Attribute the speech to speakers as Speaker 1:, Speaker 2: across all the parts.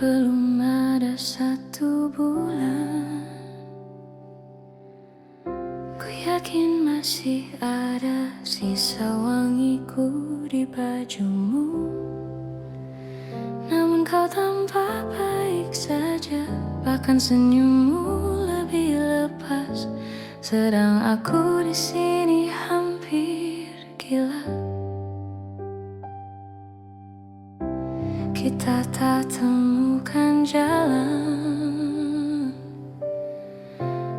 Speaker 1: Belum ada 1 bulan, ku yakin masih ada sisa wangiku di bajumu. Namun kau tampak baik saja, bahkan senyummu lebih lepas. Sedang aku di sini hampir gila. Kita tak temukan jalan,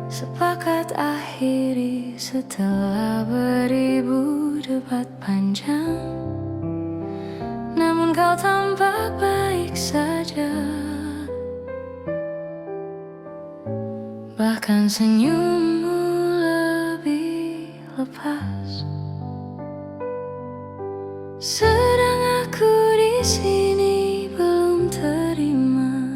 Speaker 1: sepakat akhiri setelah beribu debat panjang. Namun kau tampak baik saja, bahkan senyummu lebih lepas. Sedang aku di sini belum terima.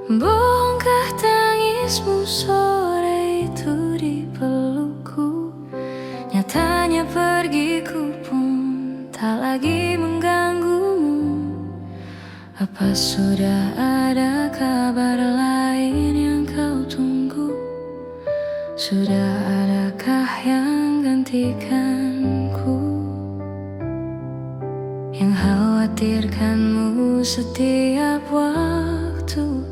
Speaker 1: Bohongkah tangismu sore itu di pelukku? Nyatanya pergiku pun tak lagi mengganggumu. Apa sudah ada kabar lain yang kau tunggu? Sudah adakah yang gantikanku? Yang khawatirkanmu setiap waktu,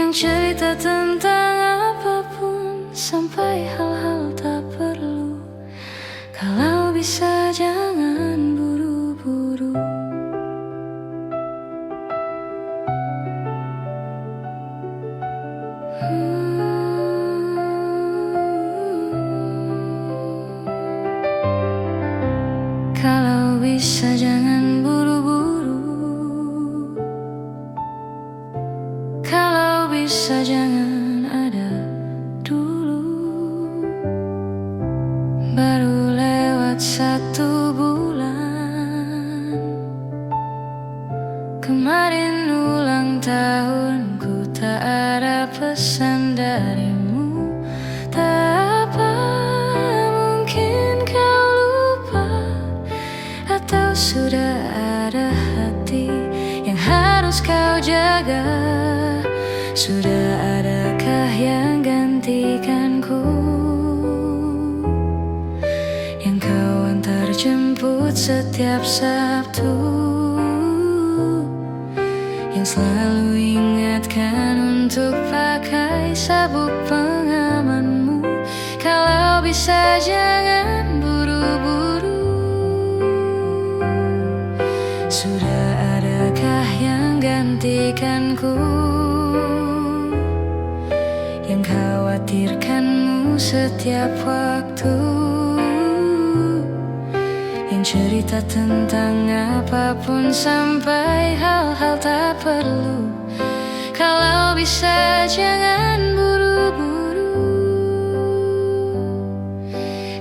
Speaker 1: yang cerita tentang apapun sampai hal-hal tak perlu. Kalau bisa jangan buru-buru. Kalau bisa jangan buru-buru. Kalau bisa jangan ada dulu. Baru lewat 1 bulan, kemarin ulang tahunku, tak ada pesan darimu. Tak apa, mungkin kau lupa, atau sudah ada hati yang harus kau jaga. Sudah adakah yang gantikanku, yang kau antar jemput setiap Sabtu, yang selalu ingatkan untuk pakai sabuk pengamanmu. Kalau bisa jangan buru-buru. Sudah adakah yang gantikanku, yang khawatirkanmu setiap waktu, yang cerita tentang apapun sampai hal-hal tak perlu. Kalau bisa jangan buru-buru.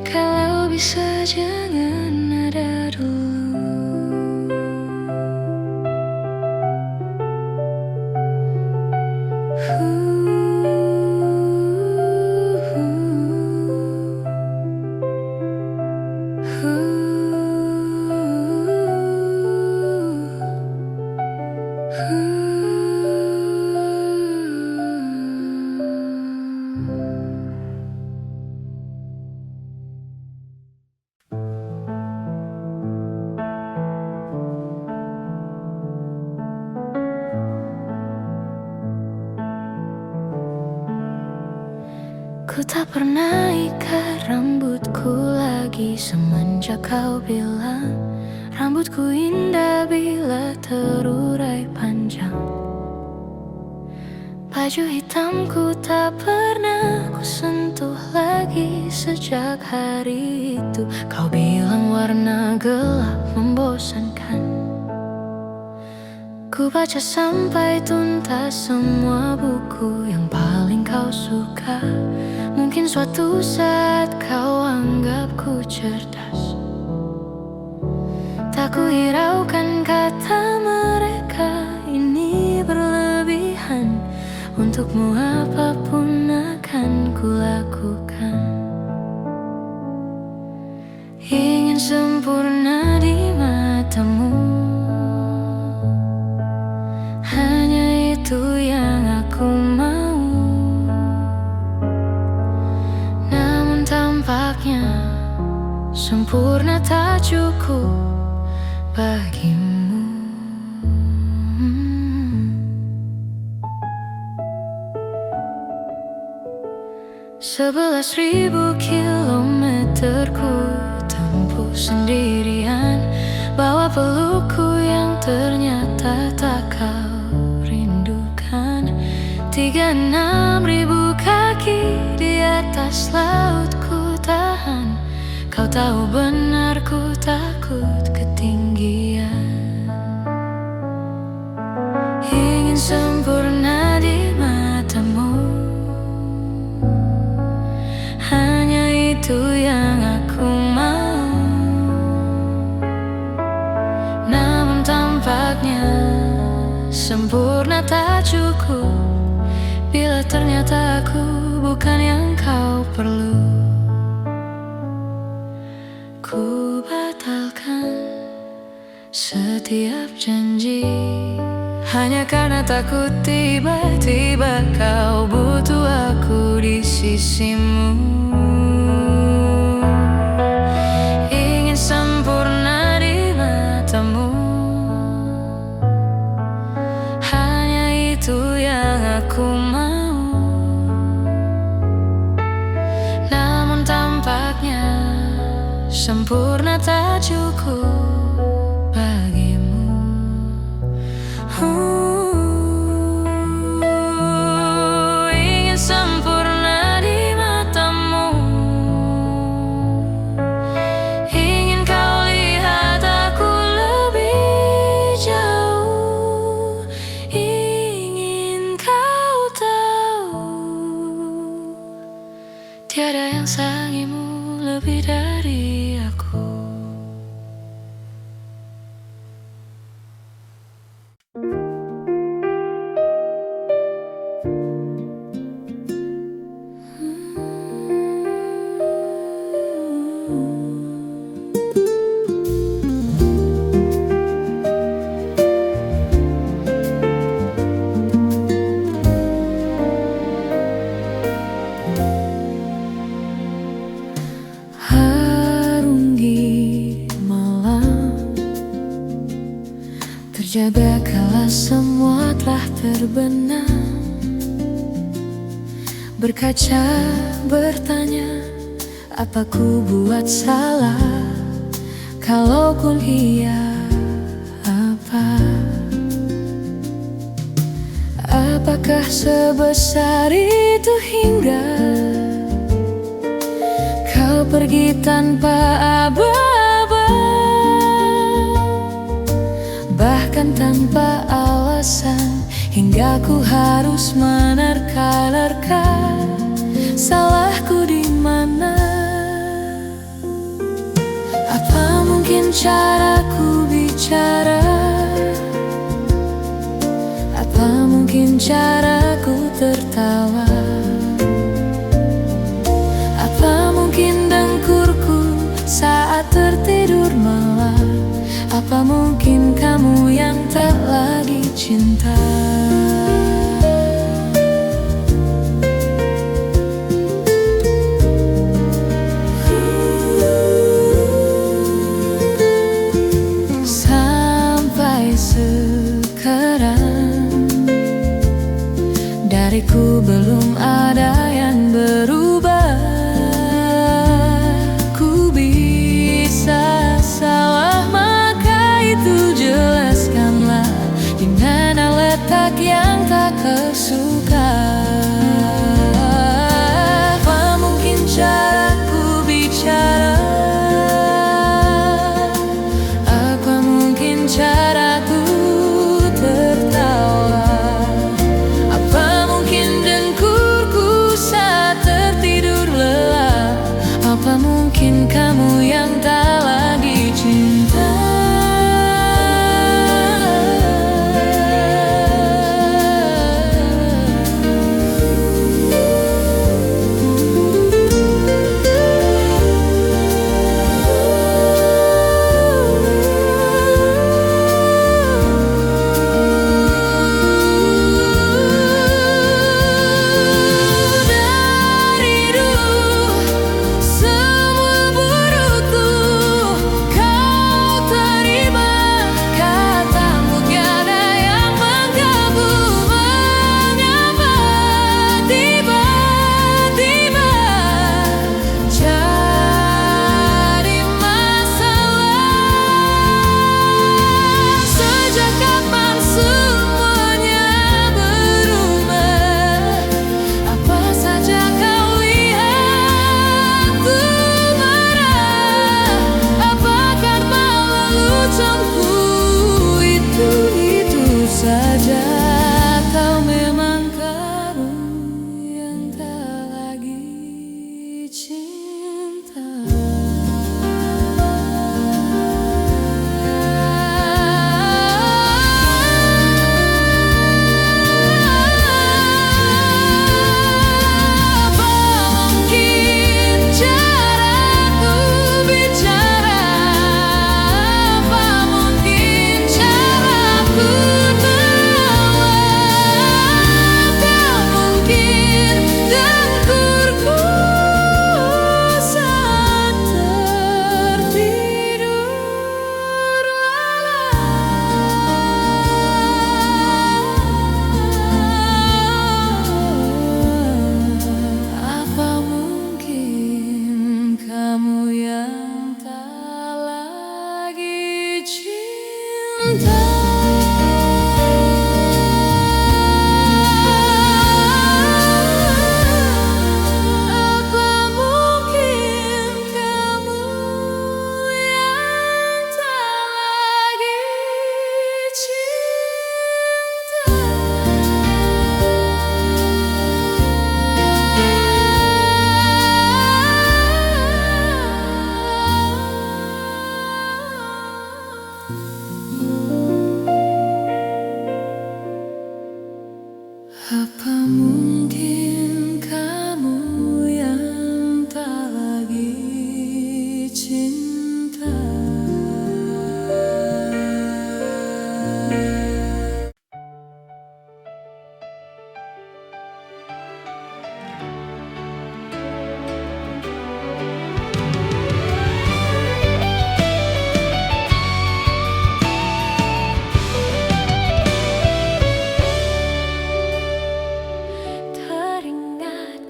Speaker 1: Kalau bisa jangan ada dulu. Ku tak pernah ikat rambutku lagi semenjak kau bilang rambutku indah bila terurai panjang. Baju hitamku tak pernah ku sentuh lagi sejak hari itu. Kau bilang warna gelap membosankan. Ku baca sampai tuntas semua buku yang paling kau suka. Mungkin suatu saat kau anggapku cerdas. Tak ku hiraukan kata mereka ini berlebihan. Untukmu apapun akan kulakukan. Ingin sempurna di matamu, sempurna tak cukup bagimu. 11.000 kilometer ku tempuh sendirian, bawa pelukku yang ternyata tak kau rindukan. 36.000 kaki di atas laut ku tahan. Kau tahu benar ku takut ketinggian. Ingin sempurna di matamu, hanya itu yang aku mau. Namun tampaknya sempurna tak cukup bila ternyata aku bukan yang kau perlu. Ku batalkan setiap janji hanya karena takut tiba-tiba kau butuh aku di sisimu. Ingin sempurna di matamu, hanya itu yang aku mau. Namun tampaknya sempurna tak cukup bagimu. Ingin sempurna di matamu, ingin kau lihat aku lebih jauh, ingin kau tahu tiada yang sayangimu lebih dari aku. Terjaga kala semua telah terbenam. Berkaca bertanya, apa ku buat salah? Kalaupun iya, apa? Apakah sebesar itu hingga kau pergi tanpa aba-aba, bahkan tanpa alasan, hingga ku harus menerka-nerka salahku di mana? Apa mungkin caraku bicara? Apa mungkin caraku tertawa? Apa mungkin dengkurku saat tertidur malam? Apa mungkin kamu yang tak lagi cinta? Sampai sekarang dariku belum ada yang berubah. Ku bisa salah, maka itu jelaskanlah di mana letak yang tak kau suka. Apa mungkin caraku bicara? Apa mungkin caraku tertawa? Apa mungkin dengkurku saat tertidur lelah? Apa mungkin kamu yang tak lagi cinta? mungkin kamu yang tak lagi cinta.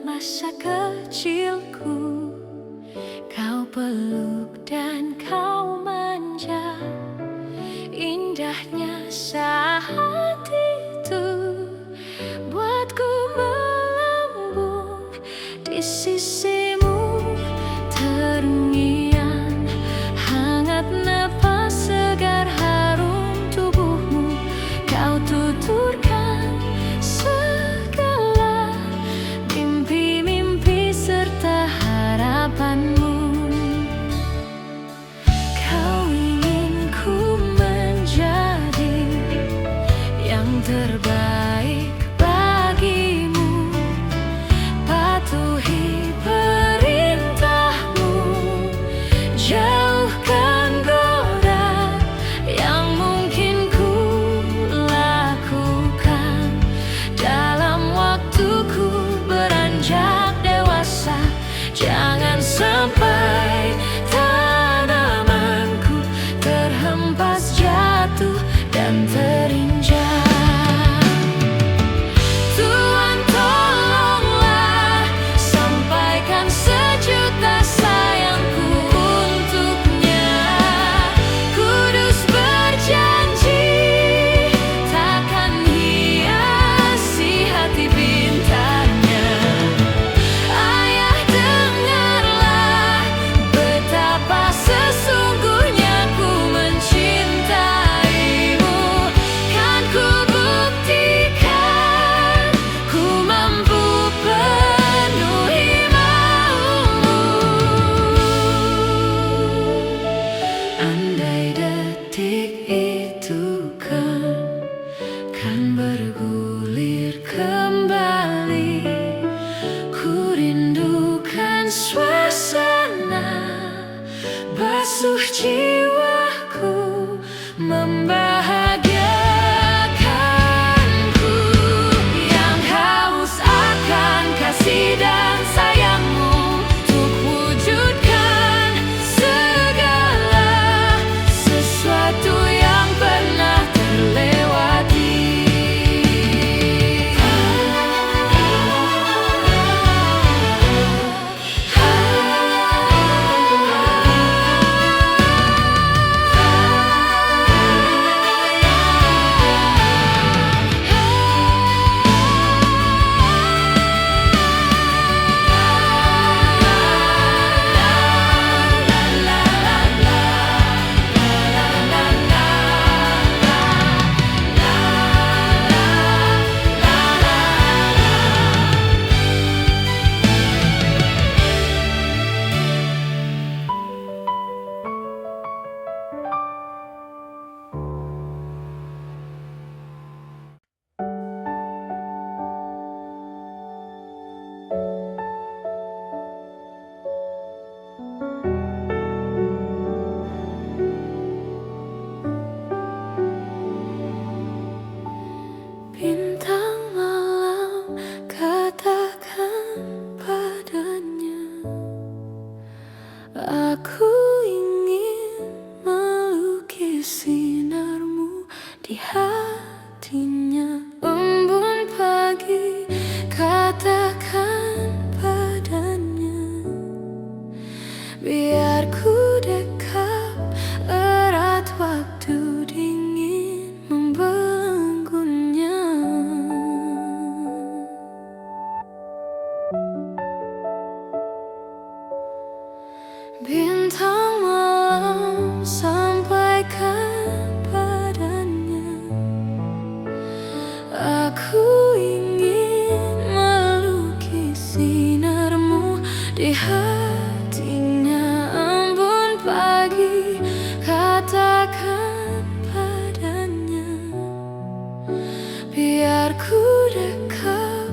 Speaker 1: Masa kecilku, kau peluk dan kau manja. Indahnya saat itu buatku melambung di sisimu. Terngiang hangat napas segar harum tubuhmu. Kau tuturkan segala mimpi-mimpi serta harapanmu. Kau ingin ku menjadi yang terbaik bagimu, patuhi perintahmu, jauhkan goda yang mungkin ku lakukan dalam waktuku beranjak dewasa. Jangan sampai tanamanku terhempas jatuh dan terinjak. Tuhan tolonglah sampaikan sejuta sayangku untuknya. Kudus berjanji takkan hiasi hati bintangnya. Ayah dengarlah betapa sesungguhnya ku mencintaimu. Kan ku buktikan ku mampu penuhi maumu. Andai detik itu kan bergulir kembali, ku rindukan suasana basuh jiwaku, membahagiakanku, yang haus akan kasih dan sayangmu, untuk wujudkan segala sesuatu yang pernah terlewati. Bintang malam, katakan padanya, aku ingin melukis sinarmu di hatinya. Embun pagi, katakan padanya, biar ku dekat erat waktu dingin membelenggunya. Bintang malam, sampaikan padanya, aku ingin melukis sinarmu di hatinya. Embun pagi, katakan padanya, biar ku dekat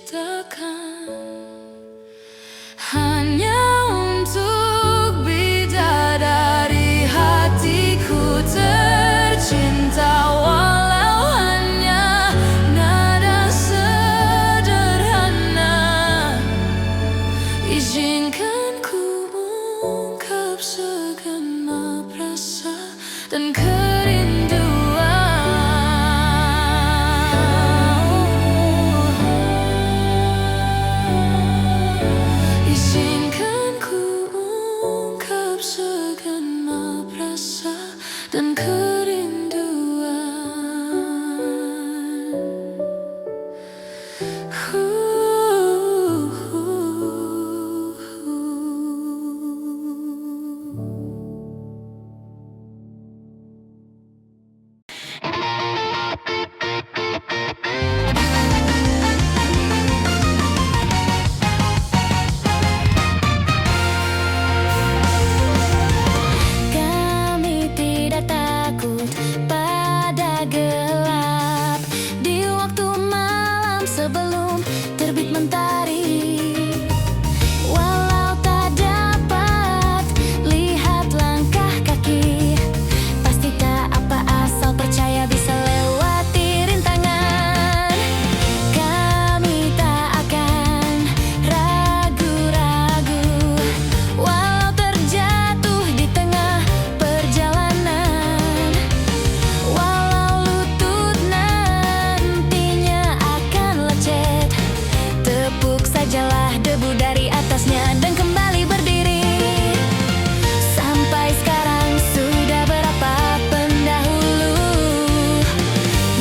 Speaker 1: ciptakan hanya untuk bidadari hatiku tercinta, walau hanya nada sederhana. Izinkan ku ungkap segenap rasa dan sebelum terbit mentari. Walau tak dapat lihat langkah kaki, pasti tak apa asal percaya bisa lewati rintangan. Kami tak akan ragu-ragu, walau terjatuh di tengah perjalanan. Walau lutut nantinya akan lecet, tepuk sajalah debu dari atasnya dan kembali berdiri. Sampai sekarang sudah berapa pendahulu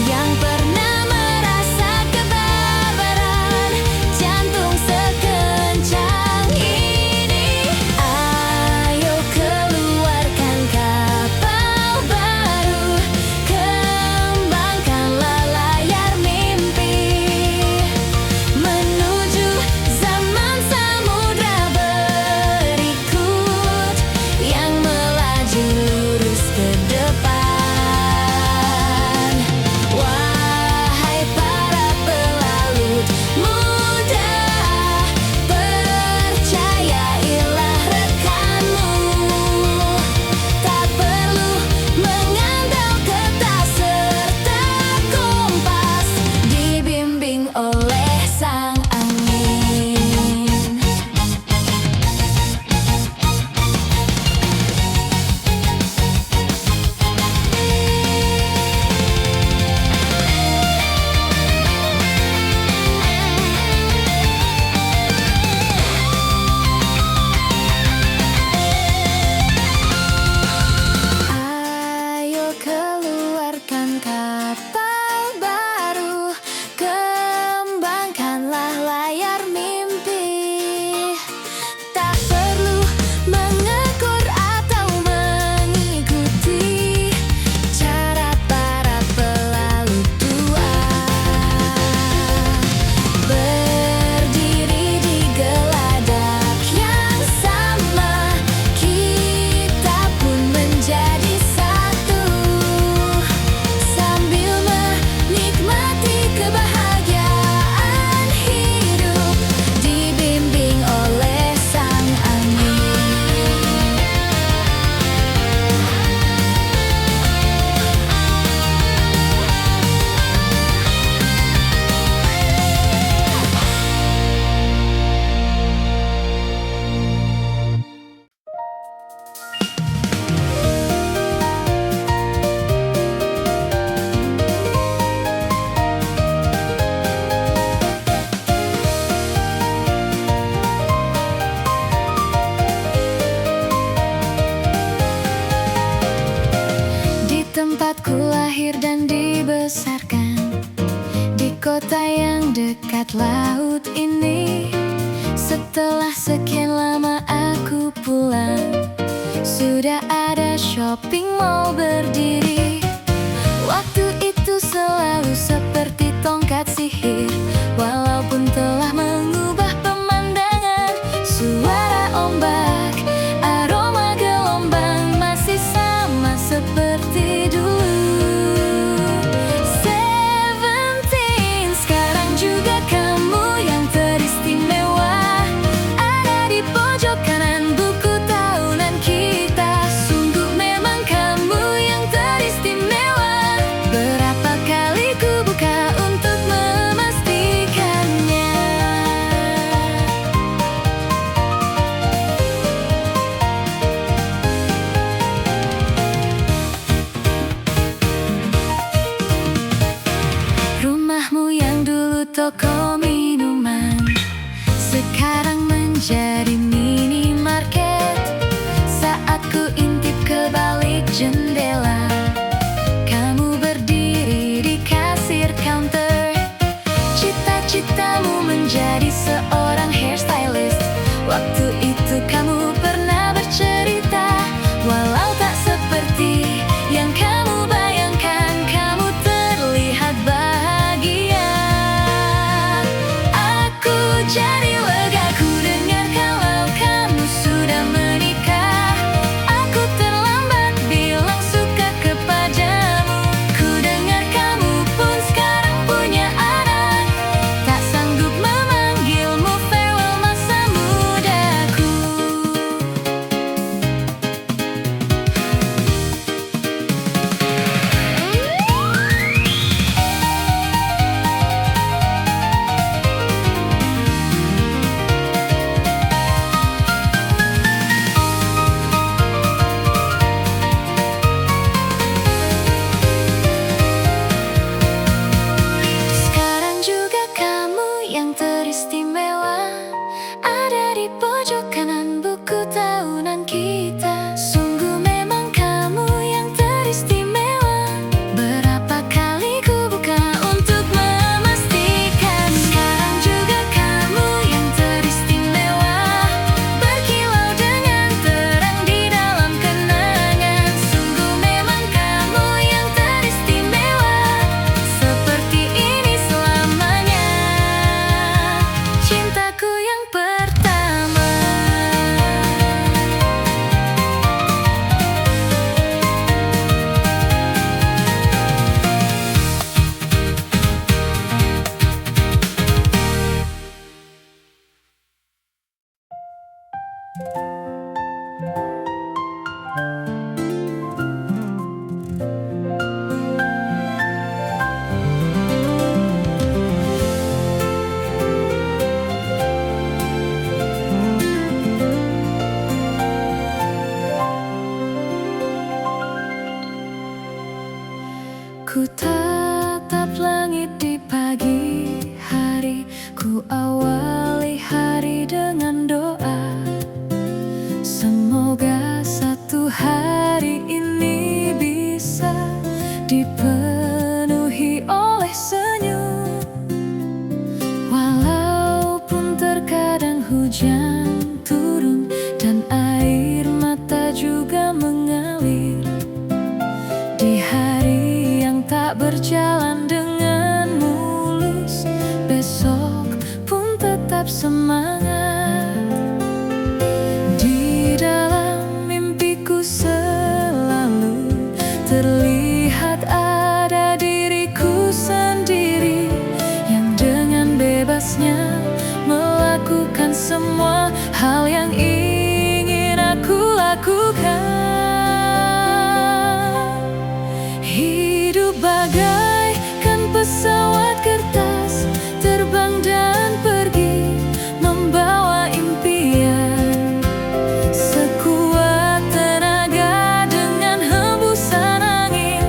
Speaker 1: yang pernah merasa kebabaran jantung sekencang ini. Ayo keluarkan kapal baru, kembangkanlah layar mimpi menuju zaman samudra berikut yang melaju lurus ke depan. Wahai para pelaut muda, percayailah rekanmu, tak perlu mengandalkan peta serta kompas, dibimbing oleh sang angin. Ayo keluarkan kapal baru, kembangkanlah layar mimpi. Tak perlu mengekur atau mengikuti cara para pelaut tua. Berdiri di geladak yang sama, kita pun menjadi satu, sambil menikmati kebahagiaan hidup, dibimbing oleh sang angin. Di tempatku lahir dan dibesarkan, di kota yang dekat laut ini. Setelah sekian lama aku pulang, sudah ada shopping mall berdiri. Waktu itu selalu seperti tongkat sihir, walaupun telah mengubah pemandangan. Suara ombak, aroma gelombang masih sama seperti dulu. Seventeen, sekarang juga kamu yang yang teristimewa ada di pojok kanan buku tahunan kita. Sungguh memang kamu yang teristimewa. Berapa kali ku buka untuk memastikan. Sekarang juga kamu yang teristimewa, berkilau dengan terang di dalam kenangan. Sungguh memang kamu yang teristimewa, seperti ini selamanya. Cintaku yang pertama. Ku tatap langit di pagi hari, ku awali hari dengan doa. Semoga satu hari ini bisa dipenuhi oleh senyum. Walaupun terkadang hujan turun dan air mata juga mengalir, di hari yang tak berjalan dengan mulus, besok pun tetap semangat. Di dalam mimpiku selalu terlihat ada diriku sendiri yang dengan bebasnya melakukan semua hal yang ingin aku lakukan. Hidup bagaikan pesawat kertas, terbang dan pergi membawa impian. Sekuat tenaga dengan hembusan angin,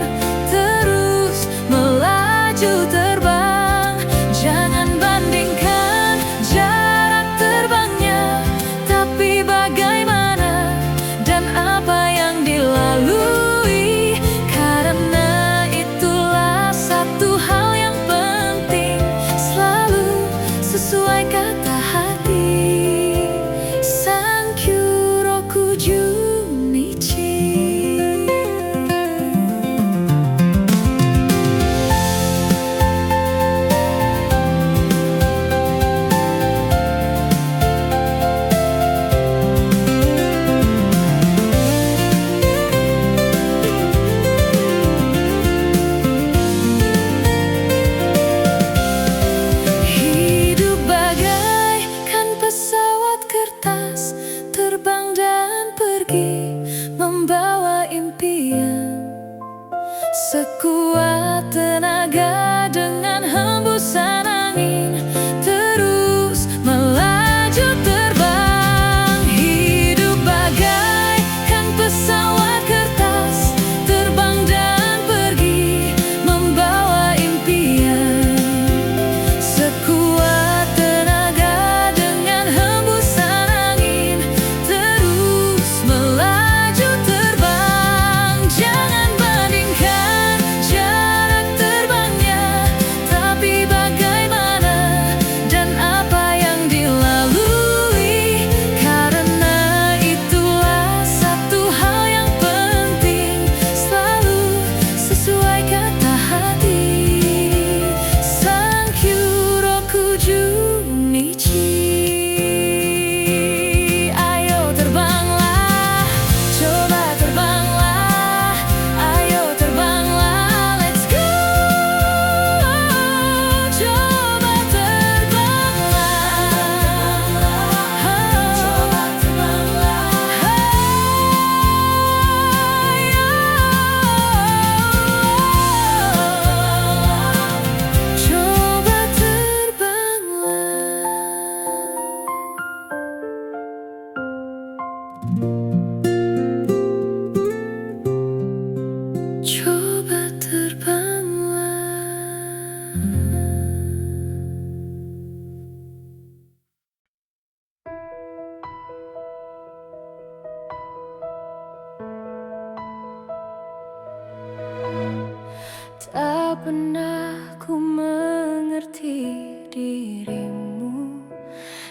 Speaker 1: terus melaju terbang. Jangan bandingkan jarak terbangnya, tapi bagaimana dan apa yang dilalui. Karena itulah satu hal yang penting, selalu sesuai kata hati. Sankyuroku Junichi. Hidup bagaikan Tak pernah ku mengerti dirimu,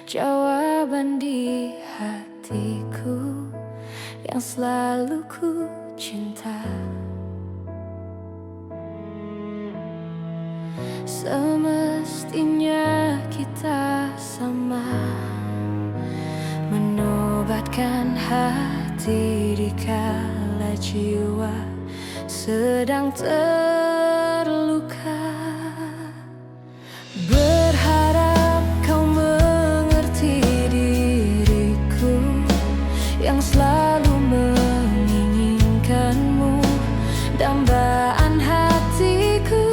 Speaker 1: jawaban di hatiku yang selalu ku cinta. Semestinya kita sama, menobatkan hati di kala jiwa sedang terluka. Berharap kau mengerti diriku yang selalu menginginkanmu, dambaan hatiku.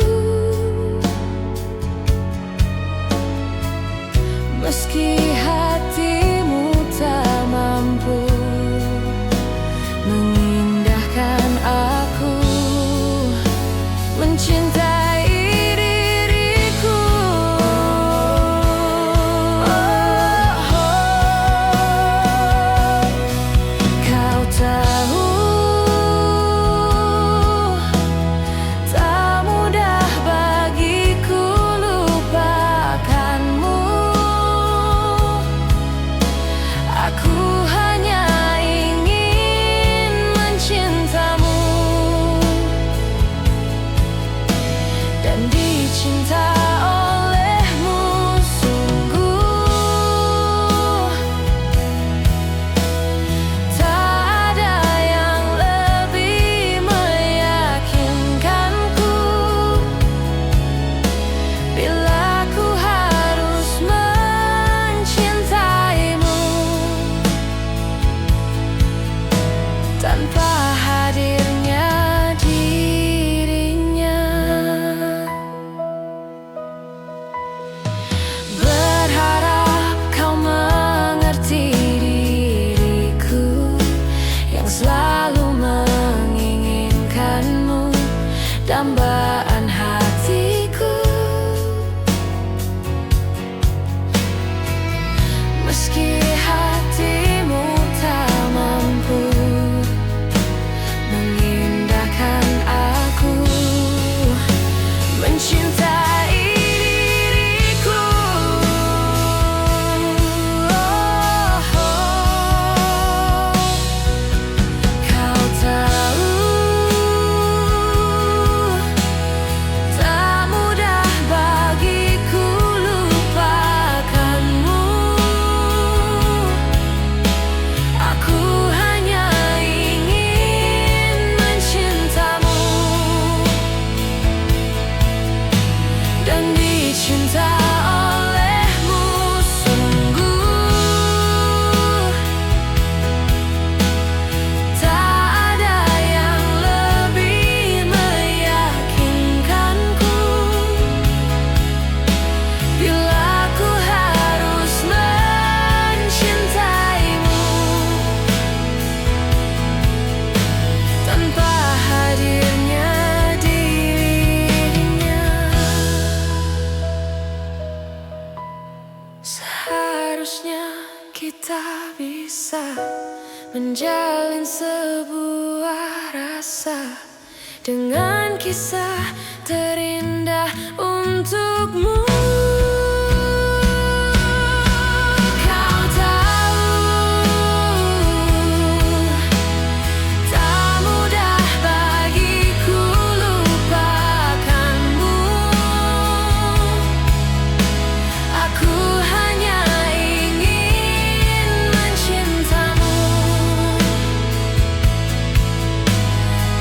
Speaker 1: Meski hatimu tak mampu mengindahkan aku, mencintai diriku. Kau tahu, tak mudah bagiku lupakanmu. Aku hanya ingin mencintamu dan dicinta olehmu sungguh. Tak ada yang lebih meyakinkanku bila ku harus mencintaimu. Tanpa hadirnya dirinya, berharap kau mengerti diriku yang selalu menginginkanmu, dambaan hatiku. Meski hatimu tak mampu mengindahkan aku, mencintai diriku. Kau tahu, tak mudah bagiku lupakanmu. Aku hanya ingin mencintamu dan dicinta olehmu sungguh. Tak ada yang lebih meyakinkanku bila ku harus mencintaimu tanpa hadirnya dirinya. Seharusnya kita bisa menjalin sebuah rasa dengan kisah terindah untukmu. Kau tahu, tak mudah bagiku lupakanmu. Aku hanya ingin mencintamu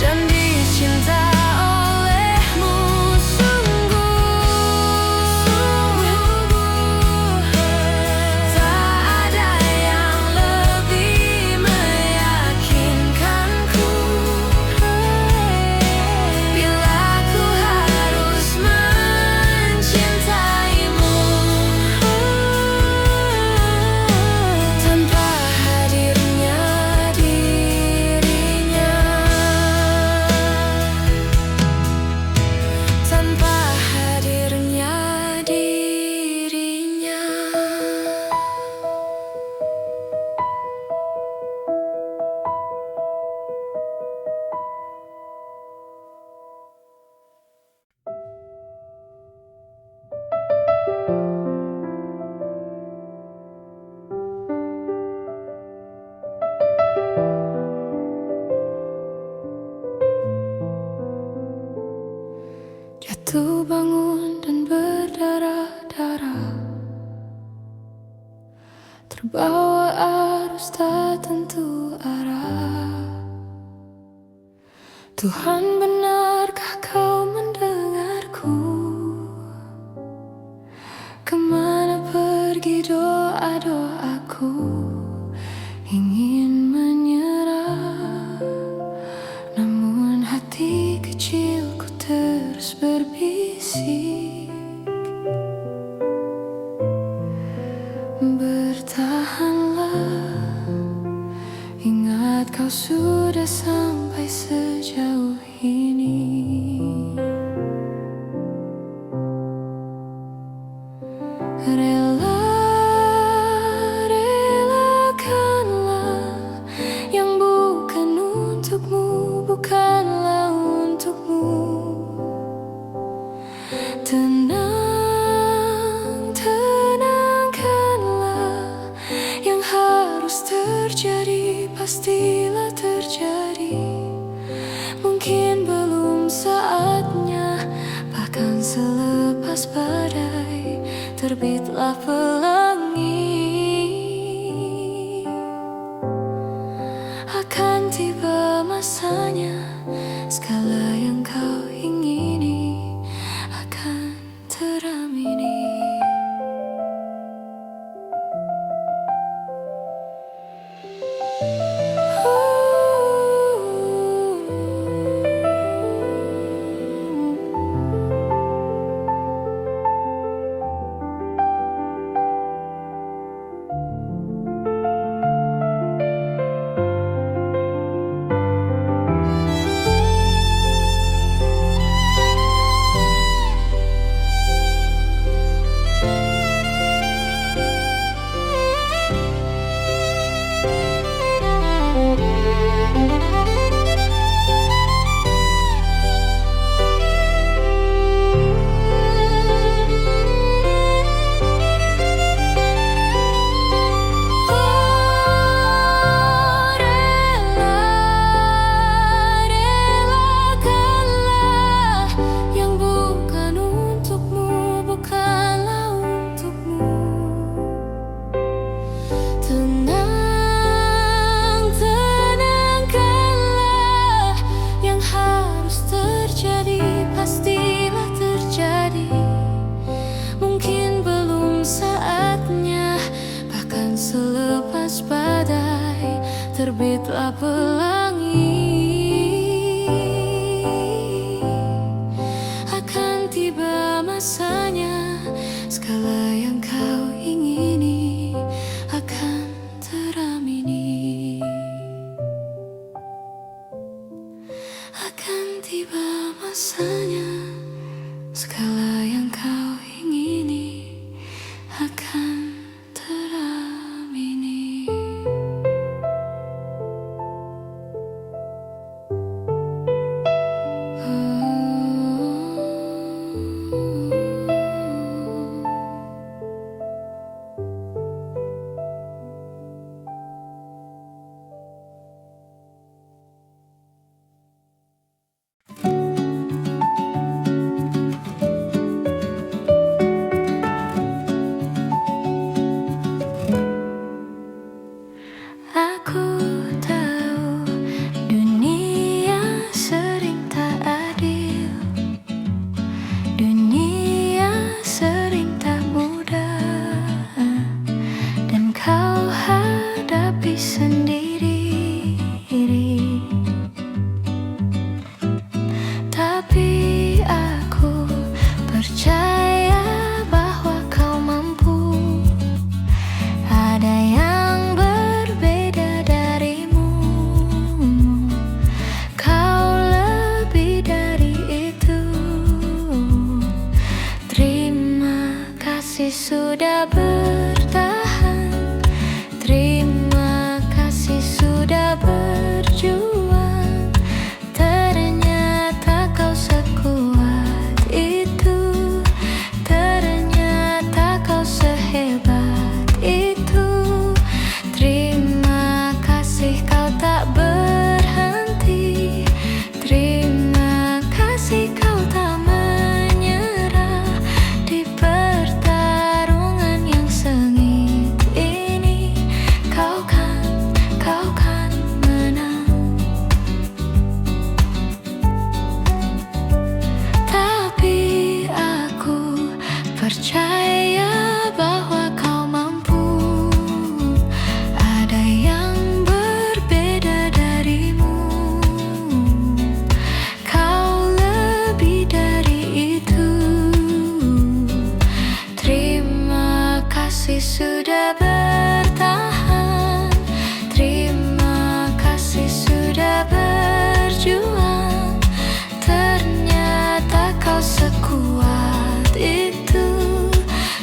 Speaker 1: dan dicinta olehmu sungguh. terbawa arus tak tentu arah. Tuhan, benarkah kau mendengarku? Kemana pergi doa-doaku? Ingin menyerah, namun hati kecilku terus berbisik. Bertahanlah, ingat kau sudah sampai sejauh ini. Relakanlah yang bukan untukmu, bukanlah untukmu. Tenangkanlah yang harus terjadi, pastilah terjadi. Mungkin belum saatnya, bahkan selepas badai terbitlah pelangi. Akan tiba masanya, segala yang kau ingini akan teramini. Pastilah terjadi. Mungkin belum saatnya, bahkan selepas badai terbitlah pelangi. Akan tiba masanya, segala yang kau ingini akan teramini. Akan tiba masanya, segala yang kau ingini akan teramini. Aku tahu dunia sering tak adil, dunia sering tak mudah, dan kau hadapi sendiri. Tapi aku percaya bahwa kau mampu. Ada yang berbeda darimu, kau lebih dari itu. Terima kasih sudah bertahan, terima kasih sudah berjuang. Ternyata kau sekuat itu, ternyata kau sehebat itu. Terima kasih kau tak berhenti, terima kasih kau tak menyerah di pertarungan yang kasih sudah bertahan. Terima kasih sudah berjuang. Ternyata kau sekuat itu.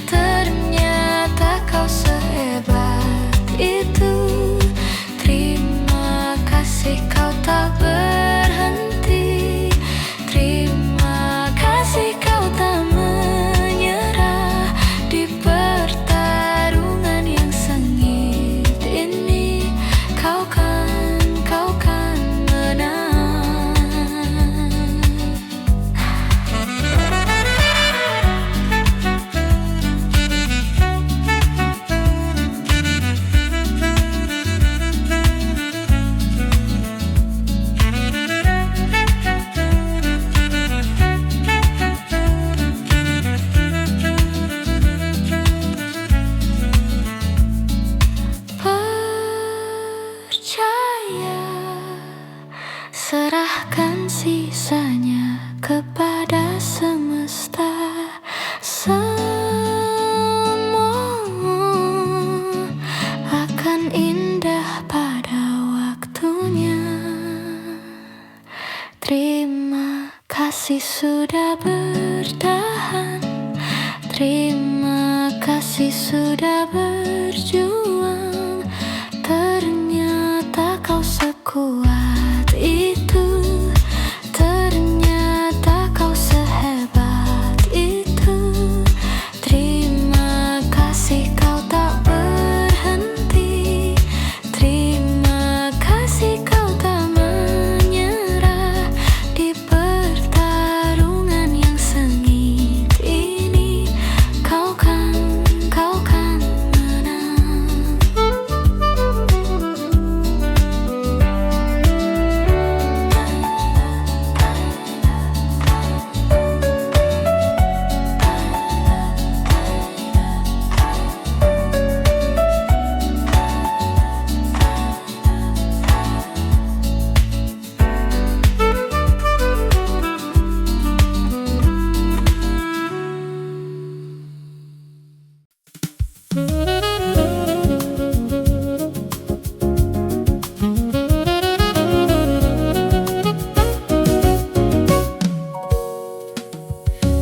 Speaker 1: Ternyata kau sehebat itu. Terima kasih kau tak berhenti. Terima kasih kau tak menyerah di pertarungan yang sengit ini. Kau kan menang. Percaya, serahkan sisanya kepada semesta. Semua akan indah pada waktunya. Terima kasih sudah bertahan. Terima kasih sudah berjuang. Ternyata kau sekuat itu. Ternyata kau sehebat itu. Terima kasih kau tak berhenti. Terima kasih kau tak menyerah di pertarungan yang sengit ini. Kau kan menang.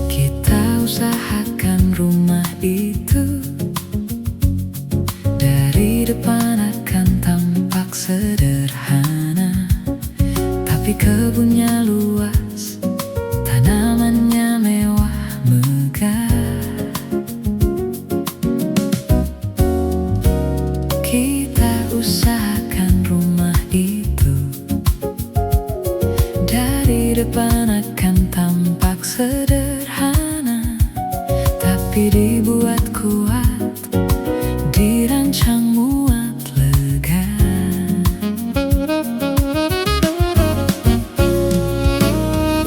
Speaker 1: Kita usahakan rumah itu dari depan akan tampak sederhana, tapi kebunnya luas, tanamannya mewah megah. Kita usahakan rumah itu dari depan akan tampak sederhana, tapi dibuat kuat, dirancang muat lega.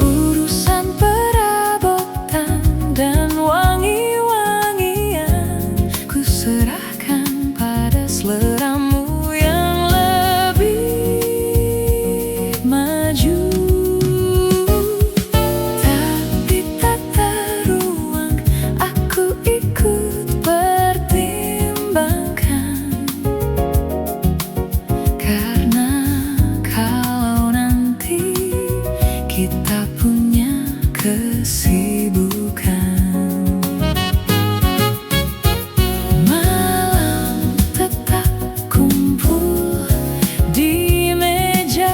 Speaker 1: Urusan perabotan dan wangi-wangian ku serahkan pada seleramu yang lebih maju. Tapi tata ruang aku ikut pertimbangkan, karena kalau nanti kita punya kesibukan, malam tetap kumpul di meja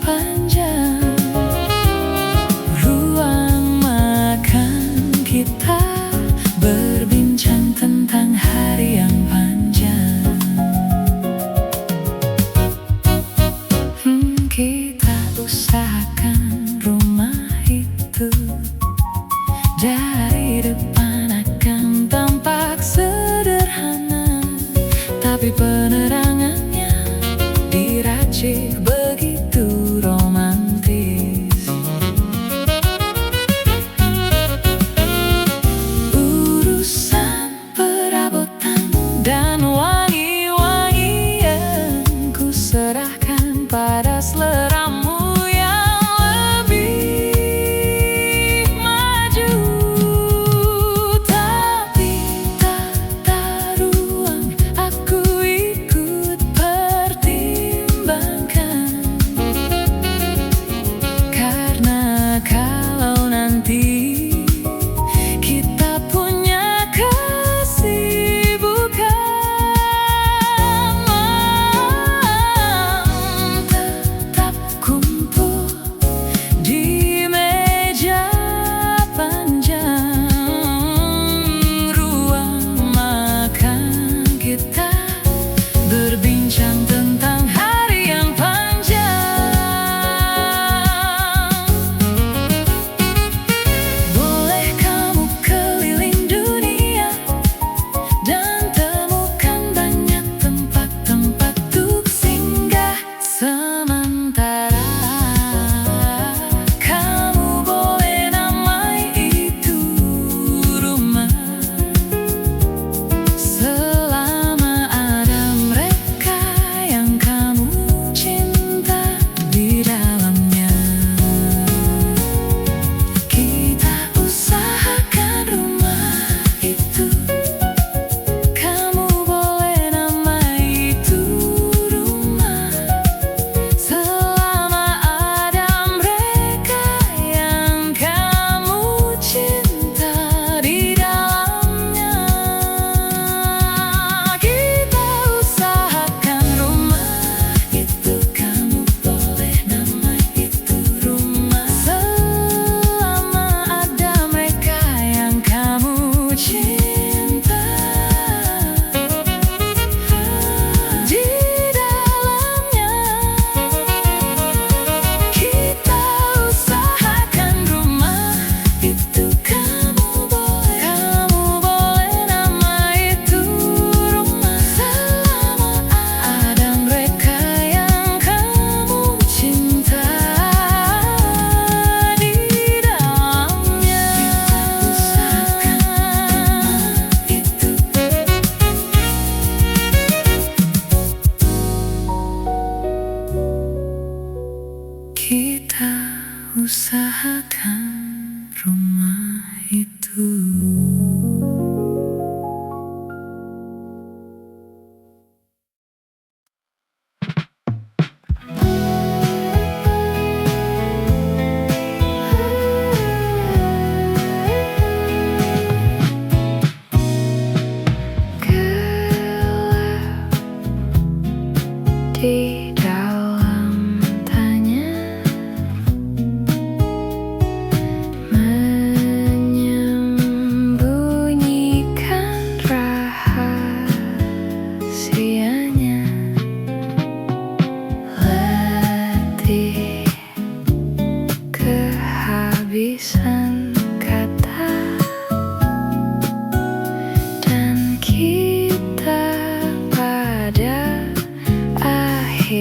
Speaker 1: panjang. Ruang makan kita berbincang tentang hari yang panjang. Kita usahakan rumah itu dari depan akan tampak sederhana, tapi penerangannya diracik begitu romantis. Urusan perabotan dan wangi-wangian ku serahkan pada seleramu yang lebih maju. Tapi tata di dalam tanya, menyembunyikan rahasianya. Letih, kehabisan kata, dan kita pada akhirnya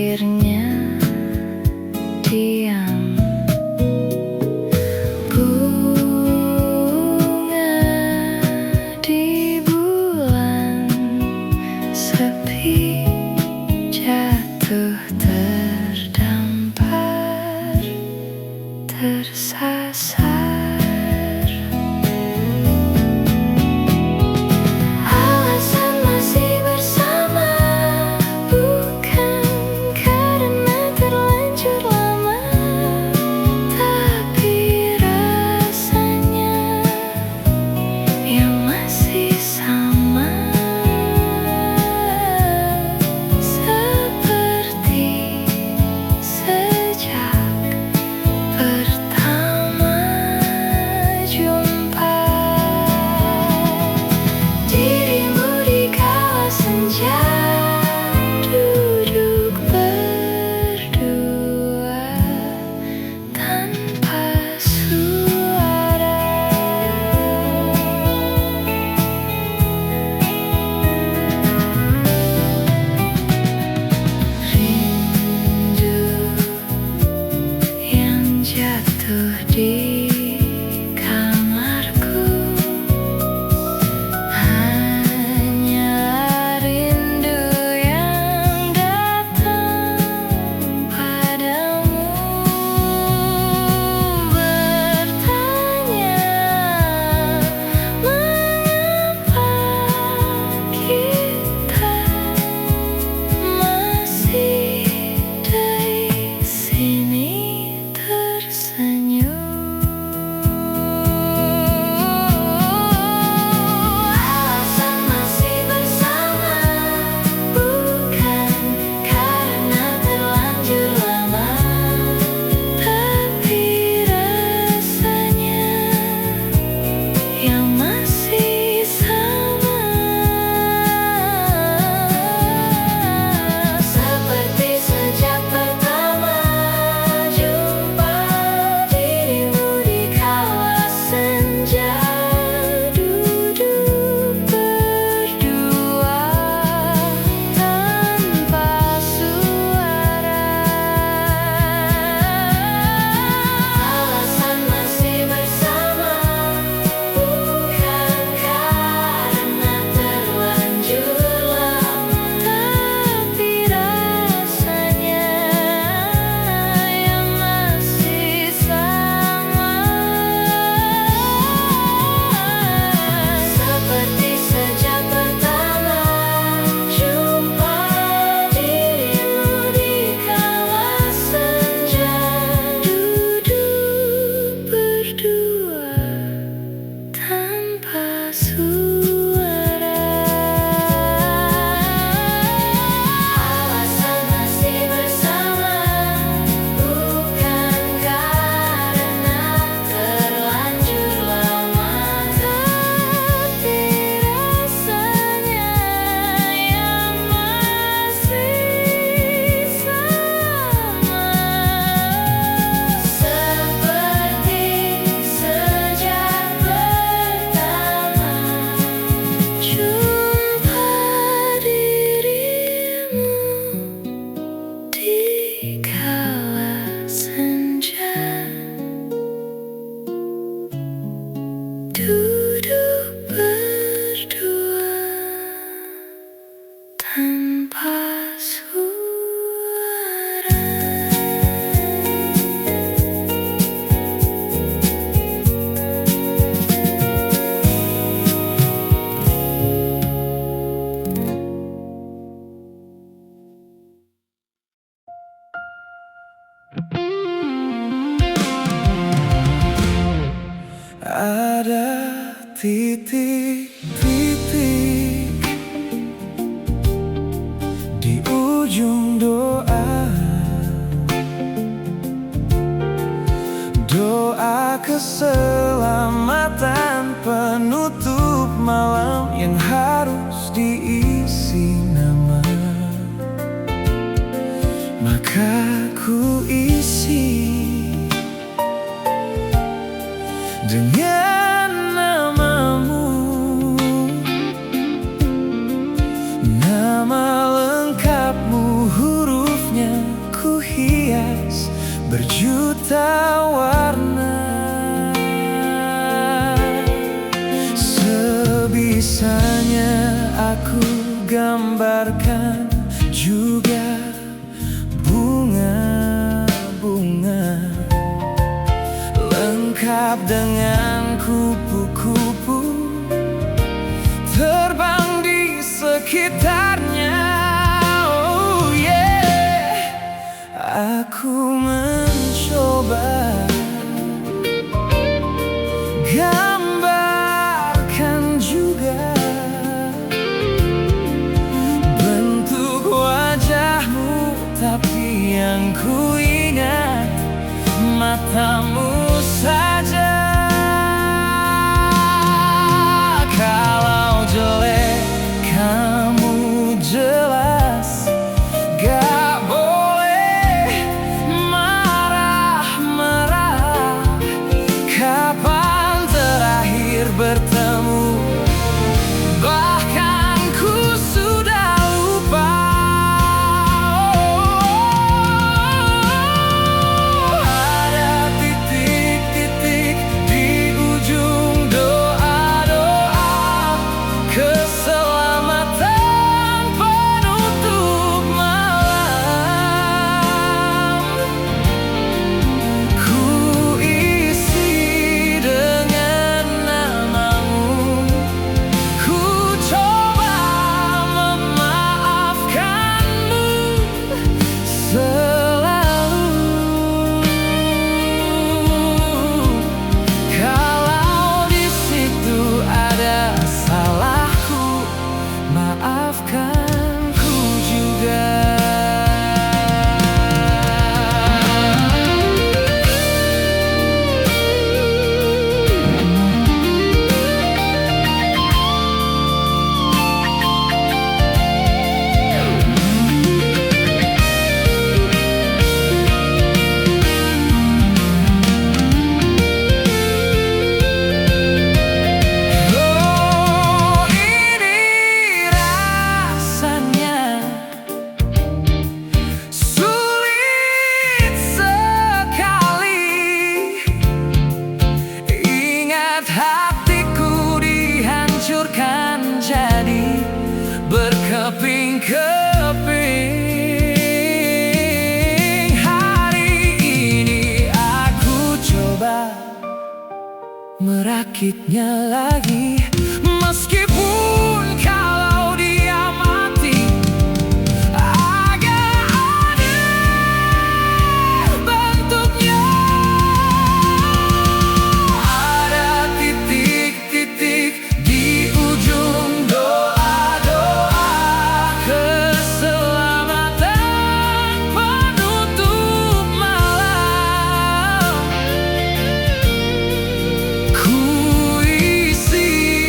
Speaker 2: keselamatan penutup malam yang harus diisi nama. Maka ku isi dengan namamu. Nama lengkapmu, hurufnya ku hias berjuta warna. Sebisanya aku gambarkan juga bunga-bunga, lengkap dengan kupu-kupu terbang di sekitarnya. Oh yeah, aku mencoba gambarkan juga bentuk wajahmu, tapi yang ku ingat matamu saja. Kalau jelek kamu jelas gak boleh marah-marah. Kapan terakhir bertemu, bahkan ku sudah lupa. Ada titik-titik di ujung doa-doa keselamatan penutup malam. Ku isi dengan namamu. Ku coba memaafkanmu selalu. Kalau di situ ada salahku, maafkanku juga. Oh, ini rasanya sulit sekali. Ingat hatiku dihancurkan jadi berkeping-keping. Hari ini aku coba merakitnya lagi, meskipun kalau dia mati agak aneh bentuknya. Ada titik-titik di ujung doa-doa keselamatan penutup malam. Ku isi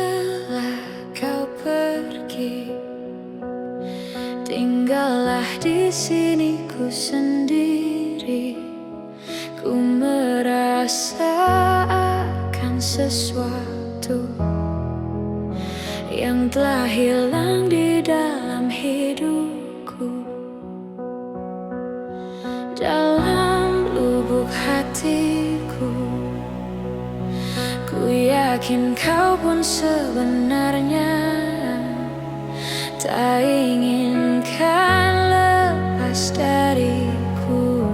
Speaker 1: setelah kau pergi, tinggallah di sini ku sendiri. Ku merasa akan sesuatu yang telah hilang di dalam hidupku. Dalam lubuk hatiku, ku yakin kau pun sebenarnya tak inginkan lepas dariku.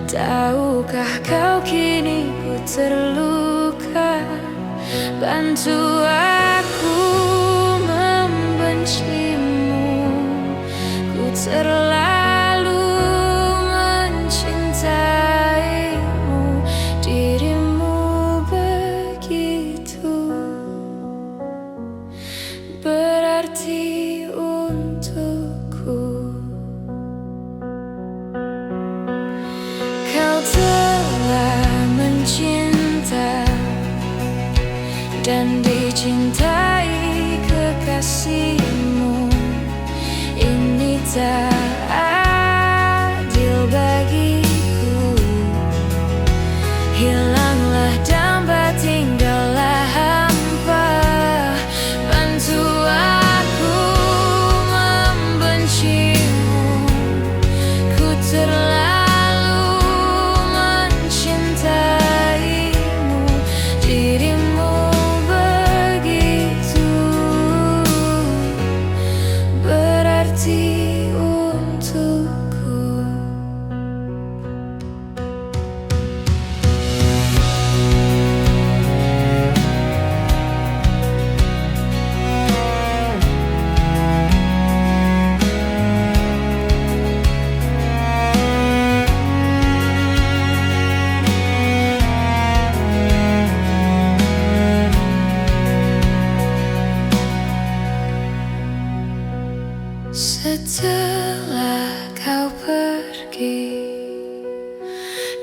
Speaker 1: Tahukah kau kini ku terluka? Bantu aku membencimu. Ku terlalu mencintaimu. Dirimu begitu berarti untukku. Kau telah mencinta dan dicintai kekasihmu. Ini tak adil bagiku. Hilanglah damai, tinggallah hampa. Bantu aku membencimu. Ku terlalu mencintaimu. Dirimu begitu berarti untukku. Setelah kau pergi,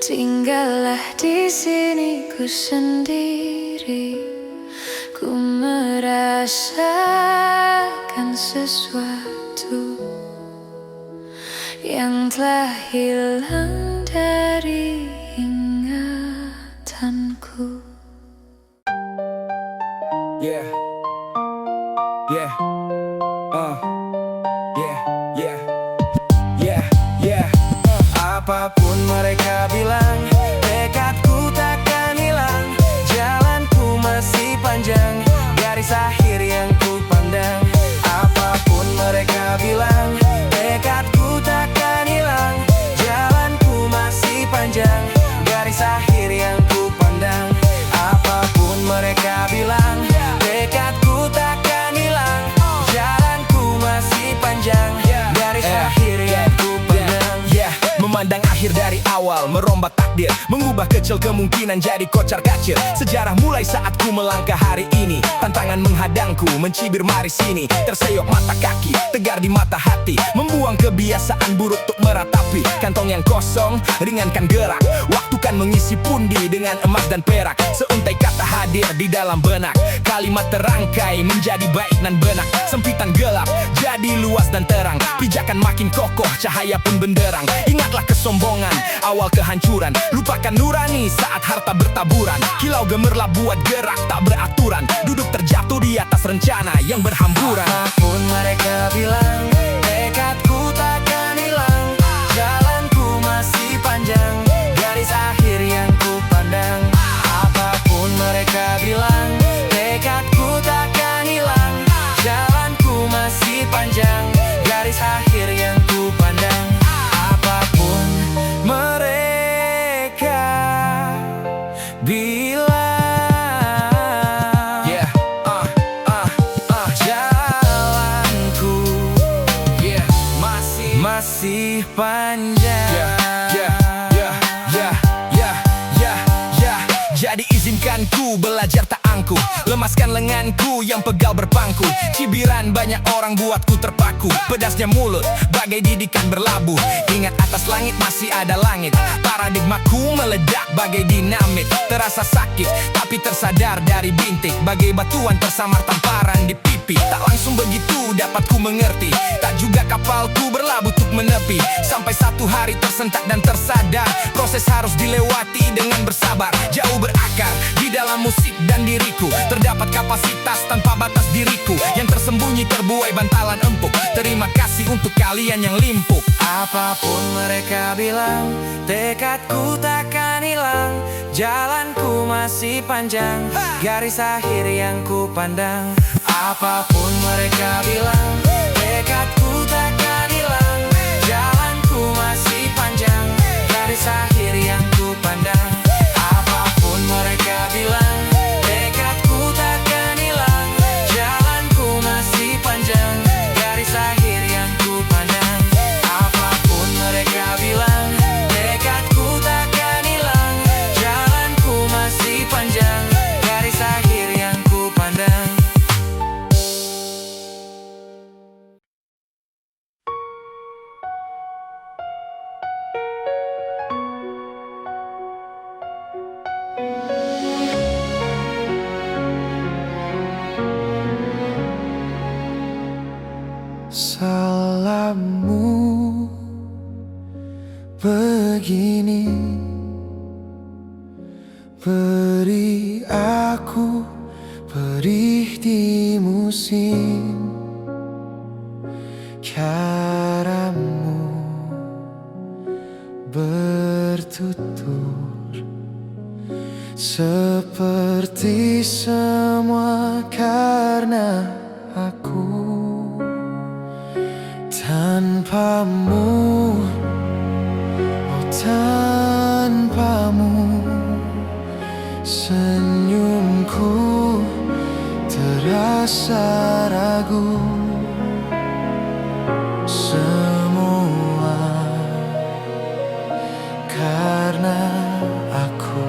Speaker 1: tinggallah di sini ku sendiri. Ku merasakan sesuatu yang telah hilang dari ingatanku.
Speaker 2: Yeah, yeah, yeah, yeah, yeah, yeah. Apapun mereka bilang, tekadku takkan hilang. Jalanku masih panjang, garis akhir yang ku pandang. Apapun mereka bilang, tekadku takkan hilang. Jalanku masih panjang, garis akhir yang ku pandang. Apapun mereka bilang, tekadku takkan hilang. Jalanku masih panjang, garis akhir yang ku pandang. Memandang akhir dari awal, merombak takdir, mengubah kecil kemungkinan jadi kocar kacir. Sejarah mulai saat ku melangkah hari ini. Tantangan menghadangku, mencibir mari sini. Terseok mata kaki, tegar di mata hati. Membuang kebiasaan buruk untuk meratapi. Kantong yang kosong, ringankan gerak. Waktu kan mengisi pundi dengan emas dan perak. Seuntai kata hadir di dalam benak. Kalimat terangkai menjadi baik dan benak. Sempitan gelap, jadi luas dan terang. Pijakan makin kokoh, cahaya pun benderang. Ingatlah kesombongan, awal kehancuran. Lupakan nurani saat harta bertaburan. Kilau gemerlap buat gerak tak beraturan. Duduk terjatuh di atas rencana yang berhamburan. Apapun mereka bilang, tekadku takkan hilang. Jalanku masih panjang, garis akhir yang ku pandang. Apapun mereka bilang, tekadku takkan hilang. Jalanku masih panjang, garis akhir yang ku pandang. Apapun mereka bilang, jalanku Lemaskan lenganku yang pegal berpangku. Cibiran banyak orang buatku terpaku. Pedasnya mulut bagai didikan berlabuh. Ingat atas langit masih ada langit. Paradigmaku meledak bagai dinamit. Terasa sakit tapi tersadar dari bintik. Bagai batuan tersamar tamparan di pipi. Tak langsung begitu dapat ku mengerti. Tak juga kapalku berlabuh untuk menepi. Sampai satu hari tersentak dan tersadar. Proses harus dilewati dengan bersabar. Jauh berakar di dalam musik dan diriku. Terdapat kapasitas tanpa batas diriku. Yang tersembunyi terbuai bantalan empuk. Terima kasih untuk kalian yang limpuk. Apapun mereka bilang, tekadku takkan hilang. Jalanku masih panjang, garis akhir yang ku pandang. Apapun mereka bilang, tekadku takkan hilang. Jalanku masih panjang, garis akhir yang ku pandang. Apapun mereka bilang, tekadku takkan hilang. Jalanku masih panjang, garis akhir yang ku pandang. Apapun mereka bilang, tekadku takkan hilang. Jalanku masih panjang, garis akhir yang ku pandang. Salammu begini, beri aku perih di musim caramu bertutur seperti semua karena aku. Tanpamu, oh tanpamu, senyumku terasa ragu. Semua karena aku.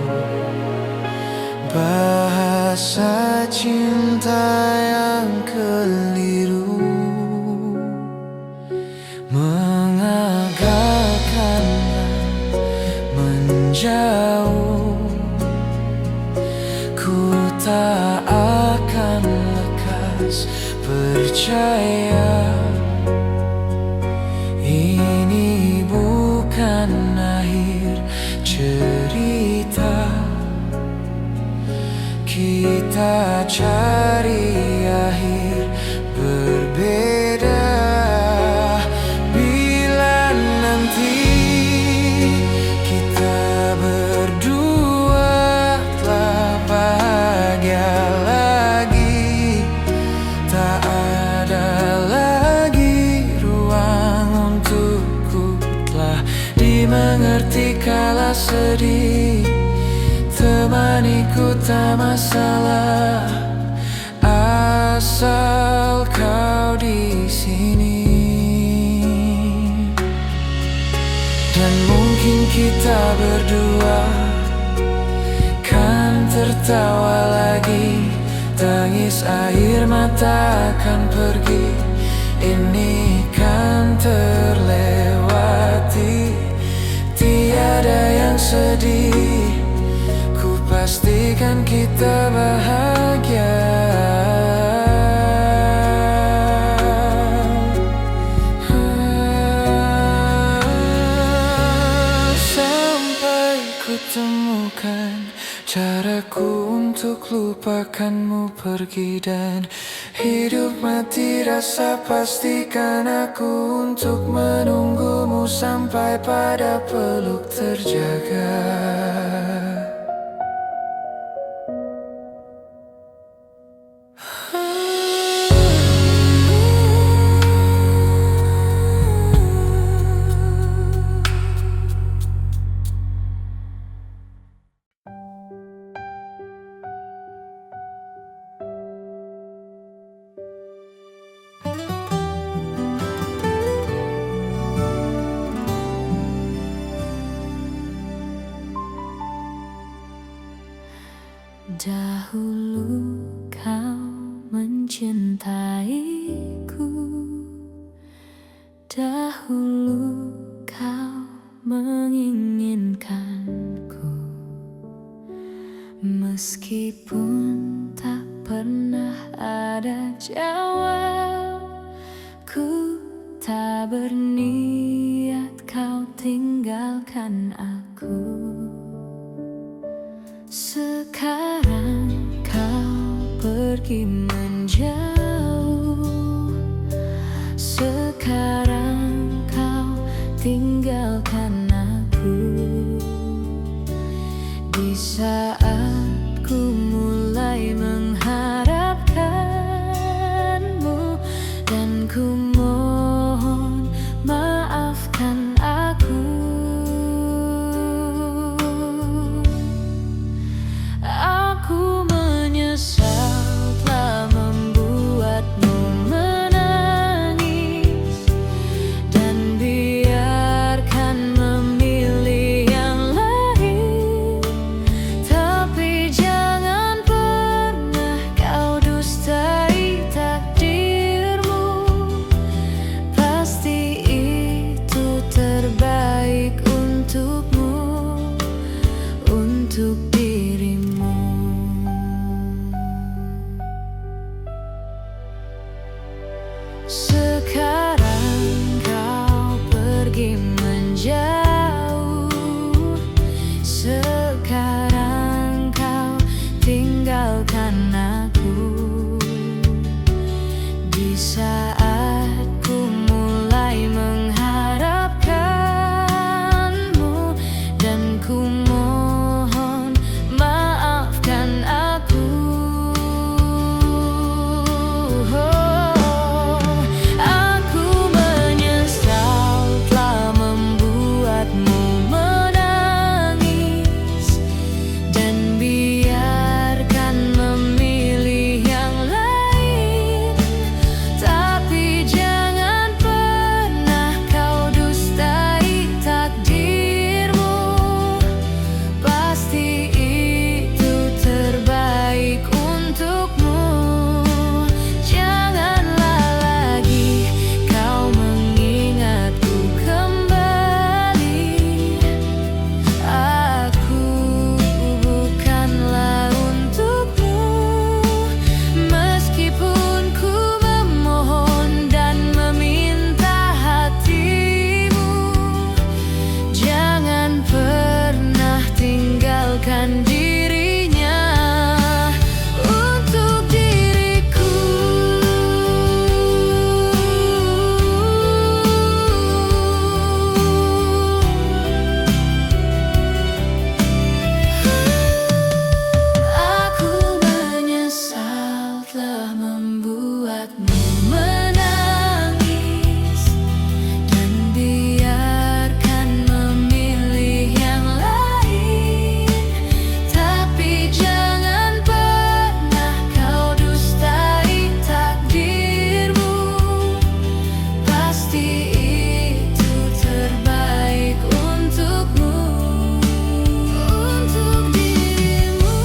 Speaker 2: Bahasa cinta yang keliru mengagakkanlah menjauh. Ku tak akan lekas percaya ini bukan akhir cerita. Kita cari akhir berbeda. Mengerti kala sedih, temaniku tak masalah, asal kau di sini. Dan mungkin kita berdua kan tertawa lagi, tangis air mata akan pergi, ini kan terlewati. Tiada yang sedih, ku pastikan kita bahagia. Sampai ku temukan caraku untuk lupakanmu pergi, dan hidup mati rasa pastikan aku untuk menunggumu sampai pada peluk terjaga.
Speaker 1: mencintaiku. Dahulu kau menginginkanku, meskipun tak pernah ada jawab. Ku tak berniat kau tinggalkan aku. Sekarang kau pergi menjauh. Sekarang kau tinggalkan aku. Di saat ku mulai mengharapkanmu, dan ku mohon maafkan aku. Aku menyesal telah membuatmu menangis, dan biarkan memilih yang lain. Tapi jangan pernah kau dustai takdirmu. Pasti itu terbaik untukmu, untuk dirimu. Sekarang kau pergi menjauh. Sekarang kau tinggalkan aku. Di saat ku mulai mengharapkanmu, dan ku mohon maafkan aku. Aku menyesal telah membuatmu menangis, dan biarkan memilih yang lain. Tapi jangan pernah kau dustai takdirmu. Pasti itu terbaik untukmu. Janganlah lagi kau mengingatku kembali. Aku bukanlah untukmu. Meskipun ku memohon dan meminta hatimu, jangan pernah tinggalkan dirinya, untuk diriku. Aku menyesal telah membuatmu menangis, dan biarkan memilih yang lain. Tapi jangan pernah kau dustai takdirmu. Pasti itu terbaik untukmu, untuk dirimu.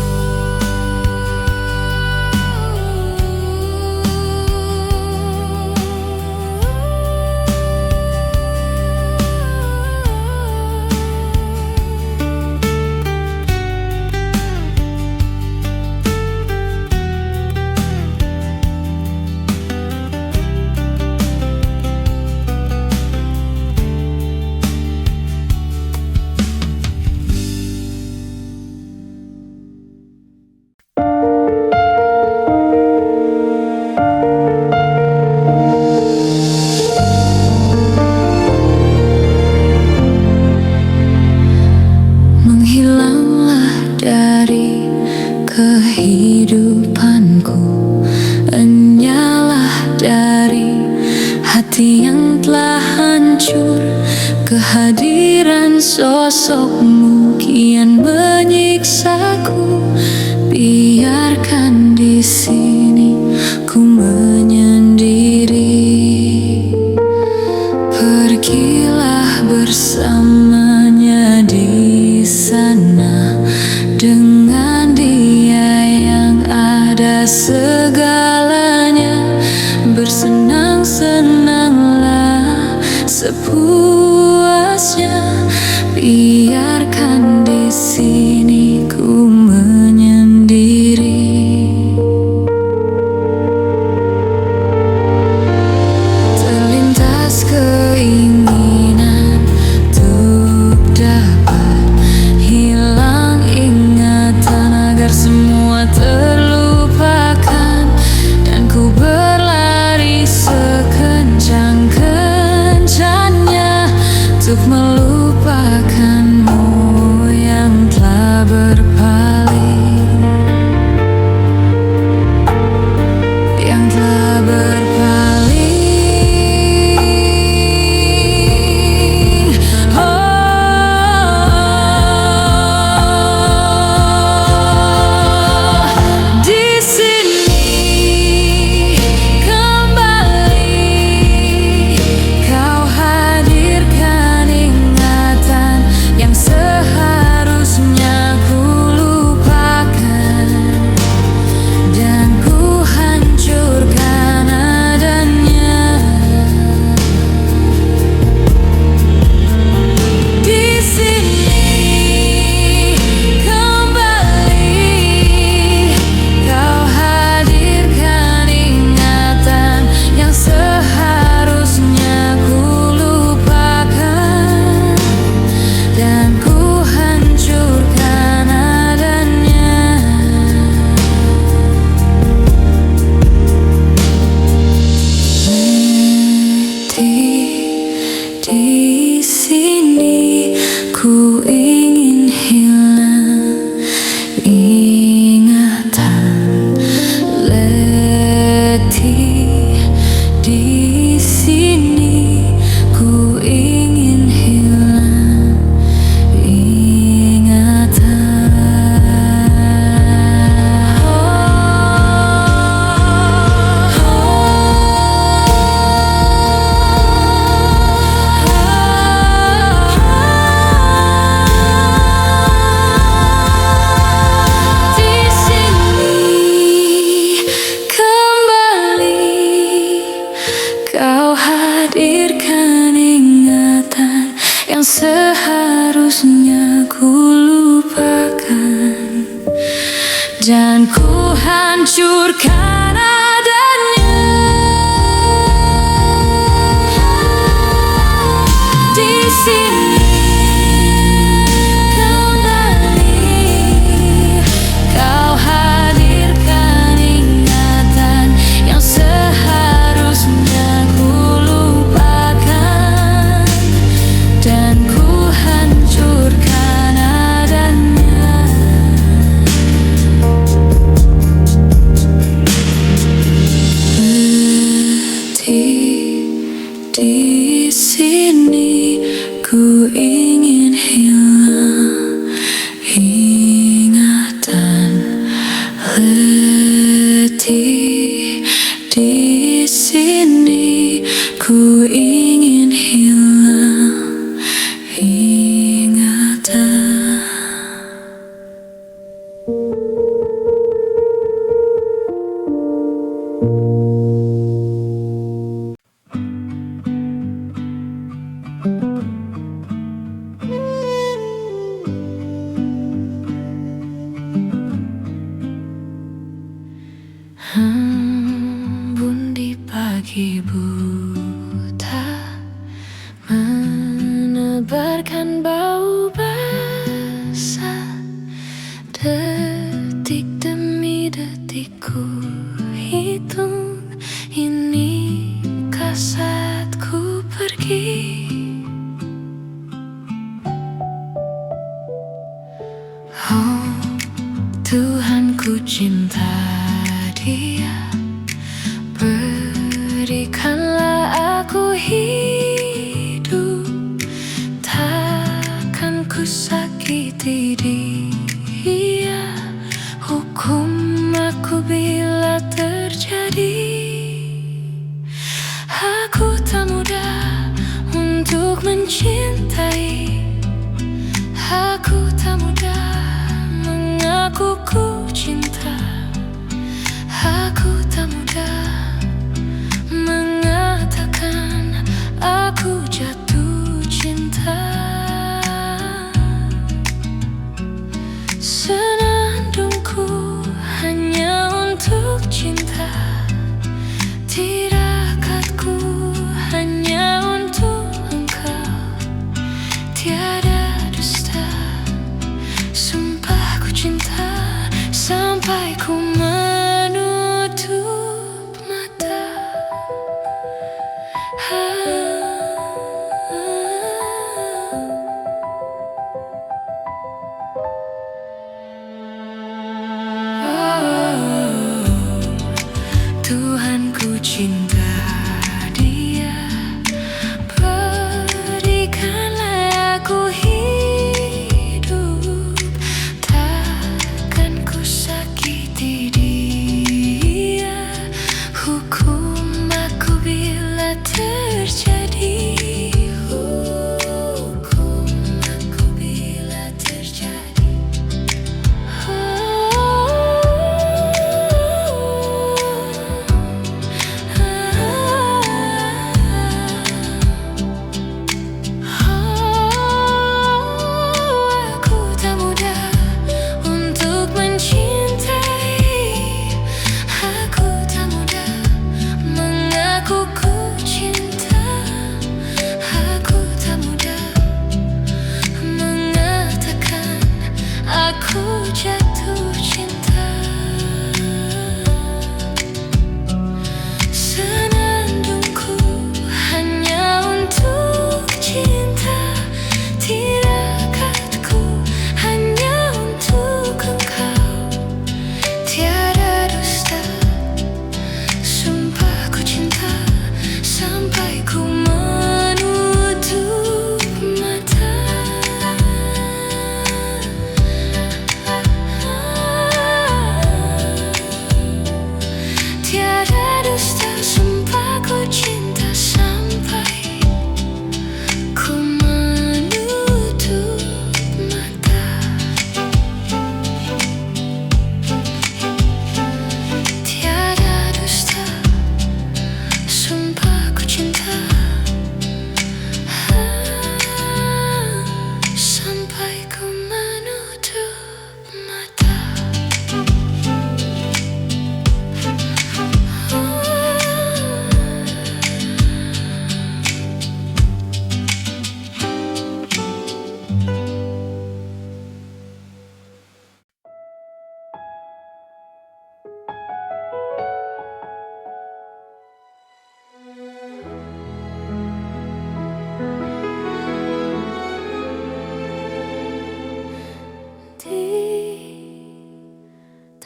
Speaker 1: Menghilanglah dari kehidupanku, enyalah dari hati yang telah hancur. Kehadiran sosokmu kian menyiksaku. Biarkan di sini ku menyendiri. Pergilah bersamanya di sana, dengan dia yang ada segalanya. Di sini ku ingin hilang ingatan letih. Di sini ku ingin hilang ingatan. Embun di pagi buta menebarkan bau basah. Detik demi detik ku hitung, inikah saatku pergi? Oh Tuhan, ku cinta Dia, berikanlah aku hidup. Takkan ku sakiti Dia, hukum aku bila terjadi. Aku tak mudah untuk mencintai, aku tak mudah mengaku ku cinta, aku tak mudah mengatakan aku jatuh cinta. Senandungku hanya untuk cinta, tirakatku hanya untuk engkau. Tiada dusta, sumpah ku cinta sampai ku menutup mata. Tuhan, ku cinta Dia, berikanlah aku hidup. Takkan ku sakiti Dia, hukum aku bila terjadi. Hukum aku bila terjadi. Aku tak mudah untuk mencintai, aku tak mudah mengaku ku cinta, aku tak mudah mengatakan aku jatuh cinta. Senandungku hanya untuk cinta, tirakatku hanya untuk engkau. Tiada dusta, sumpah ku cinta sampai ku menutup mata. Tiada dusta, sumpah ku cinta sampai ku menutup mata. Tiada dusta, sumpah ku cinta sampai ku menutup mata.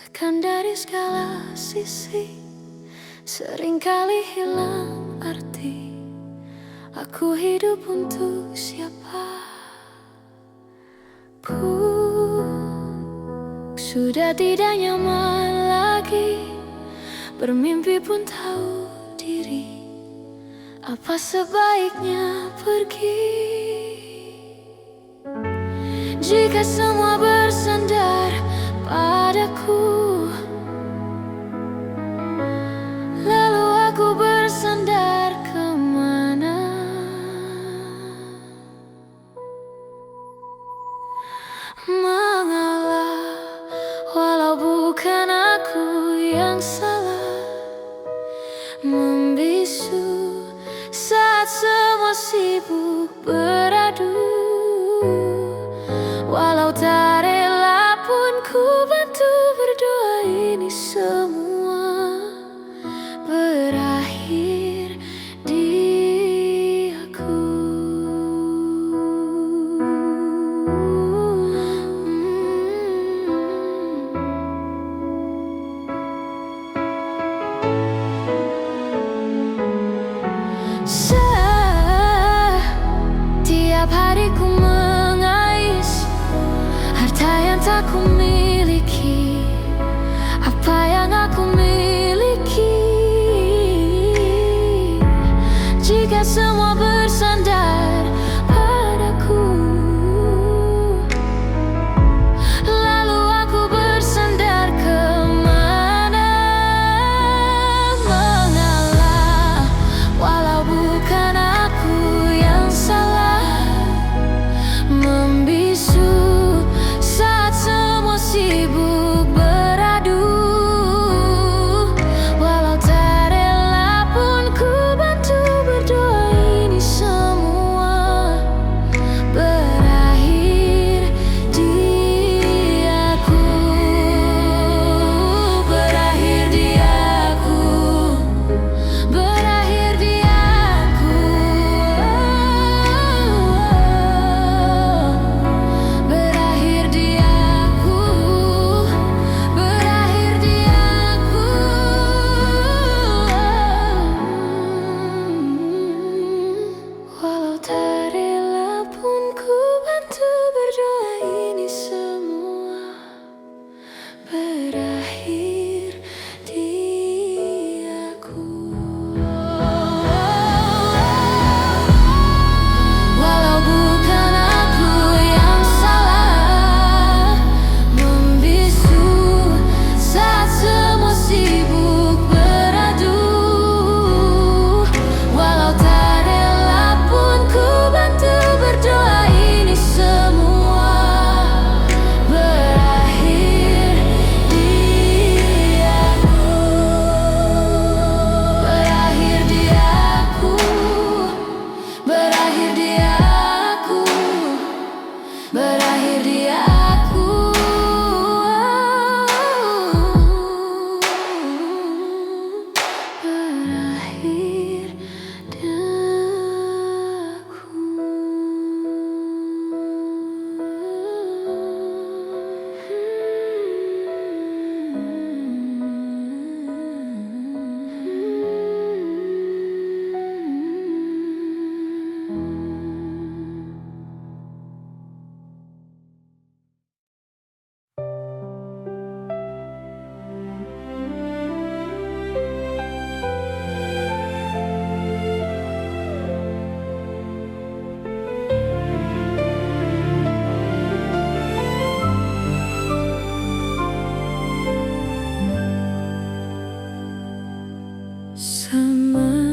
Speaker 1: Ditekan dari segala sisi, seringkali hilang arti. Aku hidup untuk siapa pun. Sudah tidak nyaman lagi, bermimpi pun tahu diri. Apa sebaiknya pergi jika semua bersandar padaku? Lalu aku bersandar kemana? Mengalah, walau bukan aku yang salah, membisu saat semua sibuk beradu. Walau tak rela pun ku bantu berdoa ini semua berakhir di aku. Setiap hari ku mengais harta yang tak ku miliki, apa yang aku miliki. Jika semua bersandar padaku, lalu aku bersandar kemana? Mengalah, walau bukan aku yang salah, membisu saat semua sibuk beradu. Walau tak rela pun ku bantu berdoa ini semua berakhir di aku. Berakhir di aku. Berakhir di aku. Berakhir di aku. Berakhir di aku. Walau tak rela pun ku bantu berdoa ini semua berakhir di aku. Walau bukan aku yang salah, membisu saat semua sibuk beradu. Walau tak rela pun ku bantu berdoa ini semua berakhir di aku. Berakhir di aku. Berakhir di aku. Berakhir di aku. Berakhir di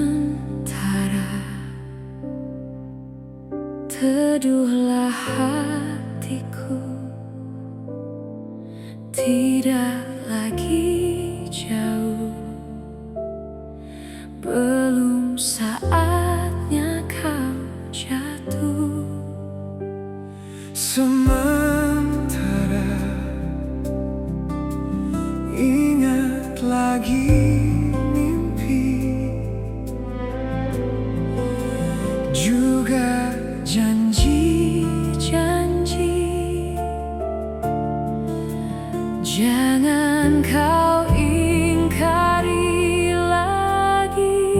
Speaker 1: sementara teduhlah hatiku, tidak lagi jauh, belum saatnya kau jatuh.
Speaker 2: Sementara ingat lagi mimpi, juga janji-janji. Jangan kau ingkari lagi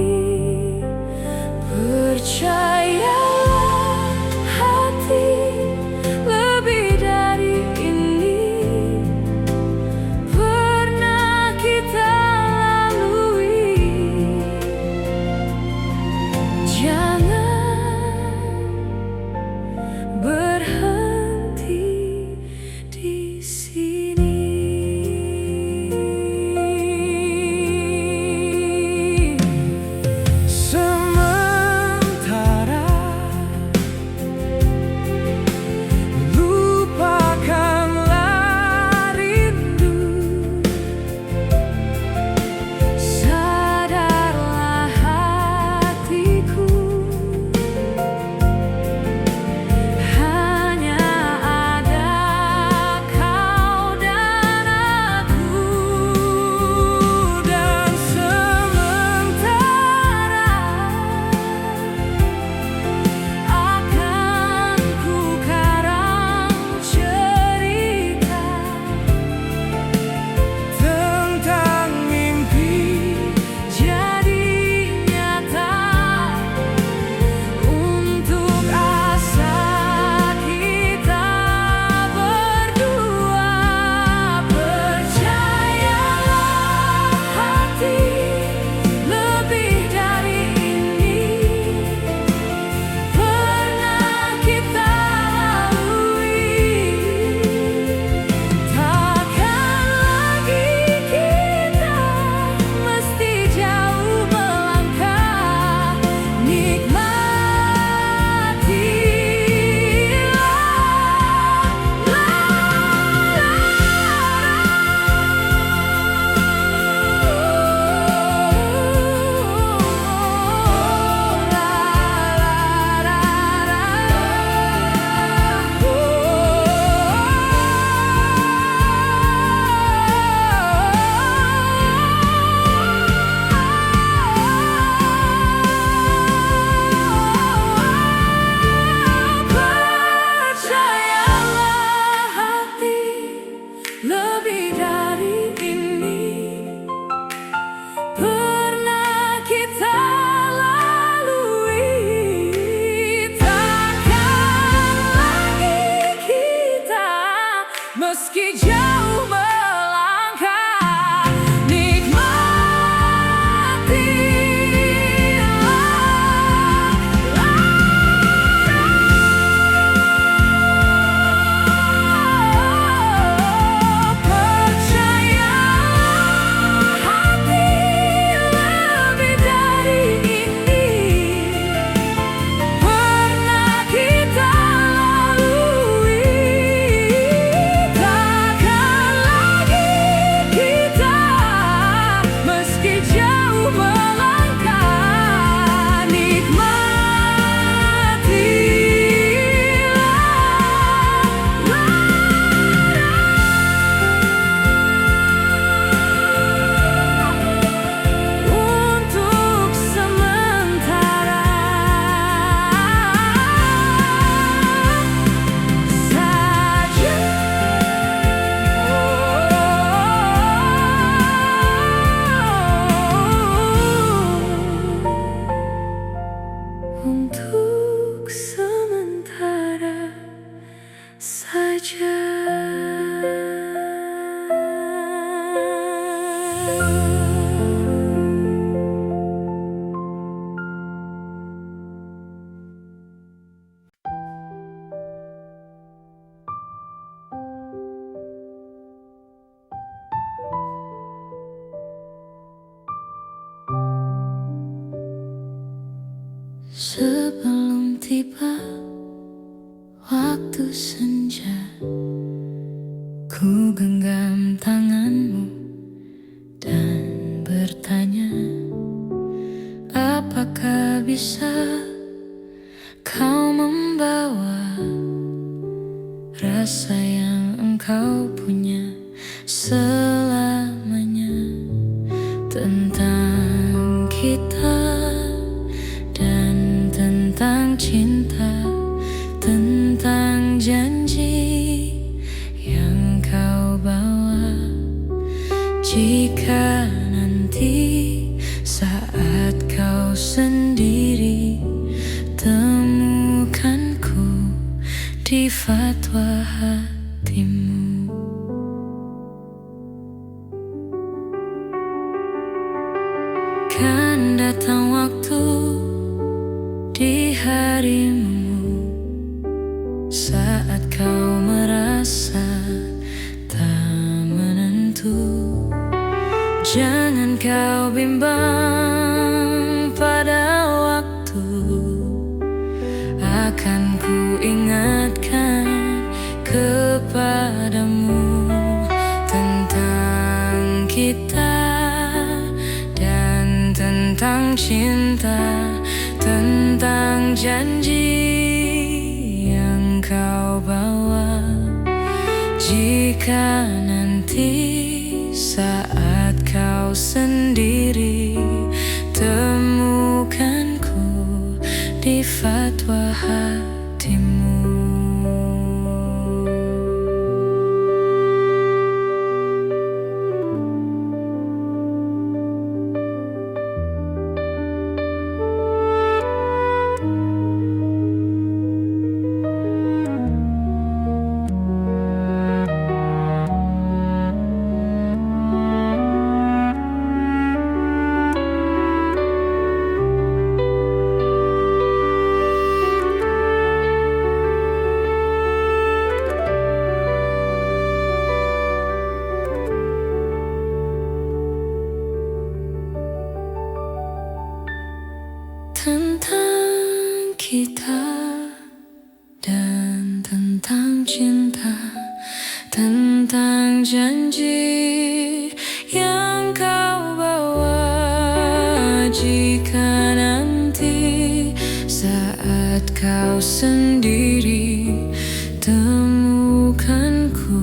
Speaker 1: Sebelum tiba waktu senja, ku genggam tanganmu dan bertanya, apakah bisa kau membawa rasa yang engkau punya selamanya, tentang kita dan tentang cinta, tentang janji yang kau bawa. Jika nanti saat kau sendiri, temukanku di fatwa hatimu. Kan datang waktu di harimu, saat kau merasa tak menentu. Jangan kau bimbang pada waktu, akan ku ingatkan kepadamu tentang kita dan tentang cinta, tentang janji yang kau bawa. Jika nanti saat kau sendiri, temukanku di fatwa hatimu. Tentang kita dan tentang cinta, tentang janji yang kau bawa. Jika nanti saat kau sendiri, temukanku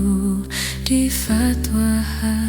Speaker 1: di fatwa hatimu.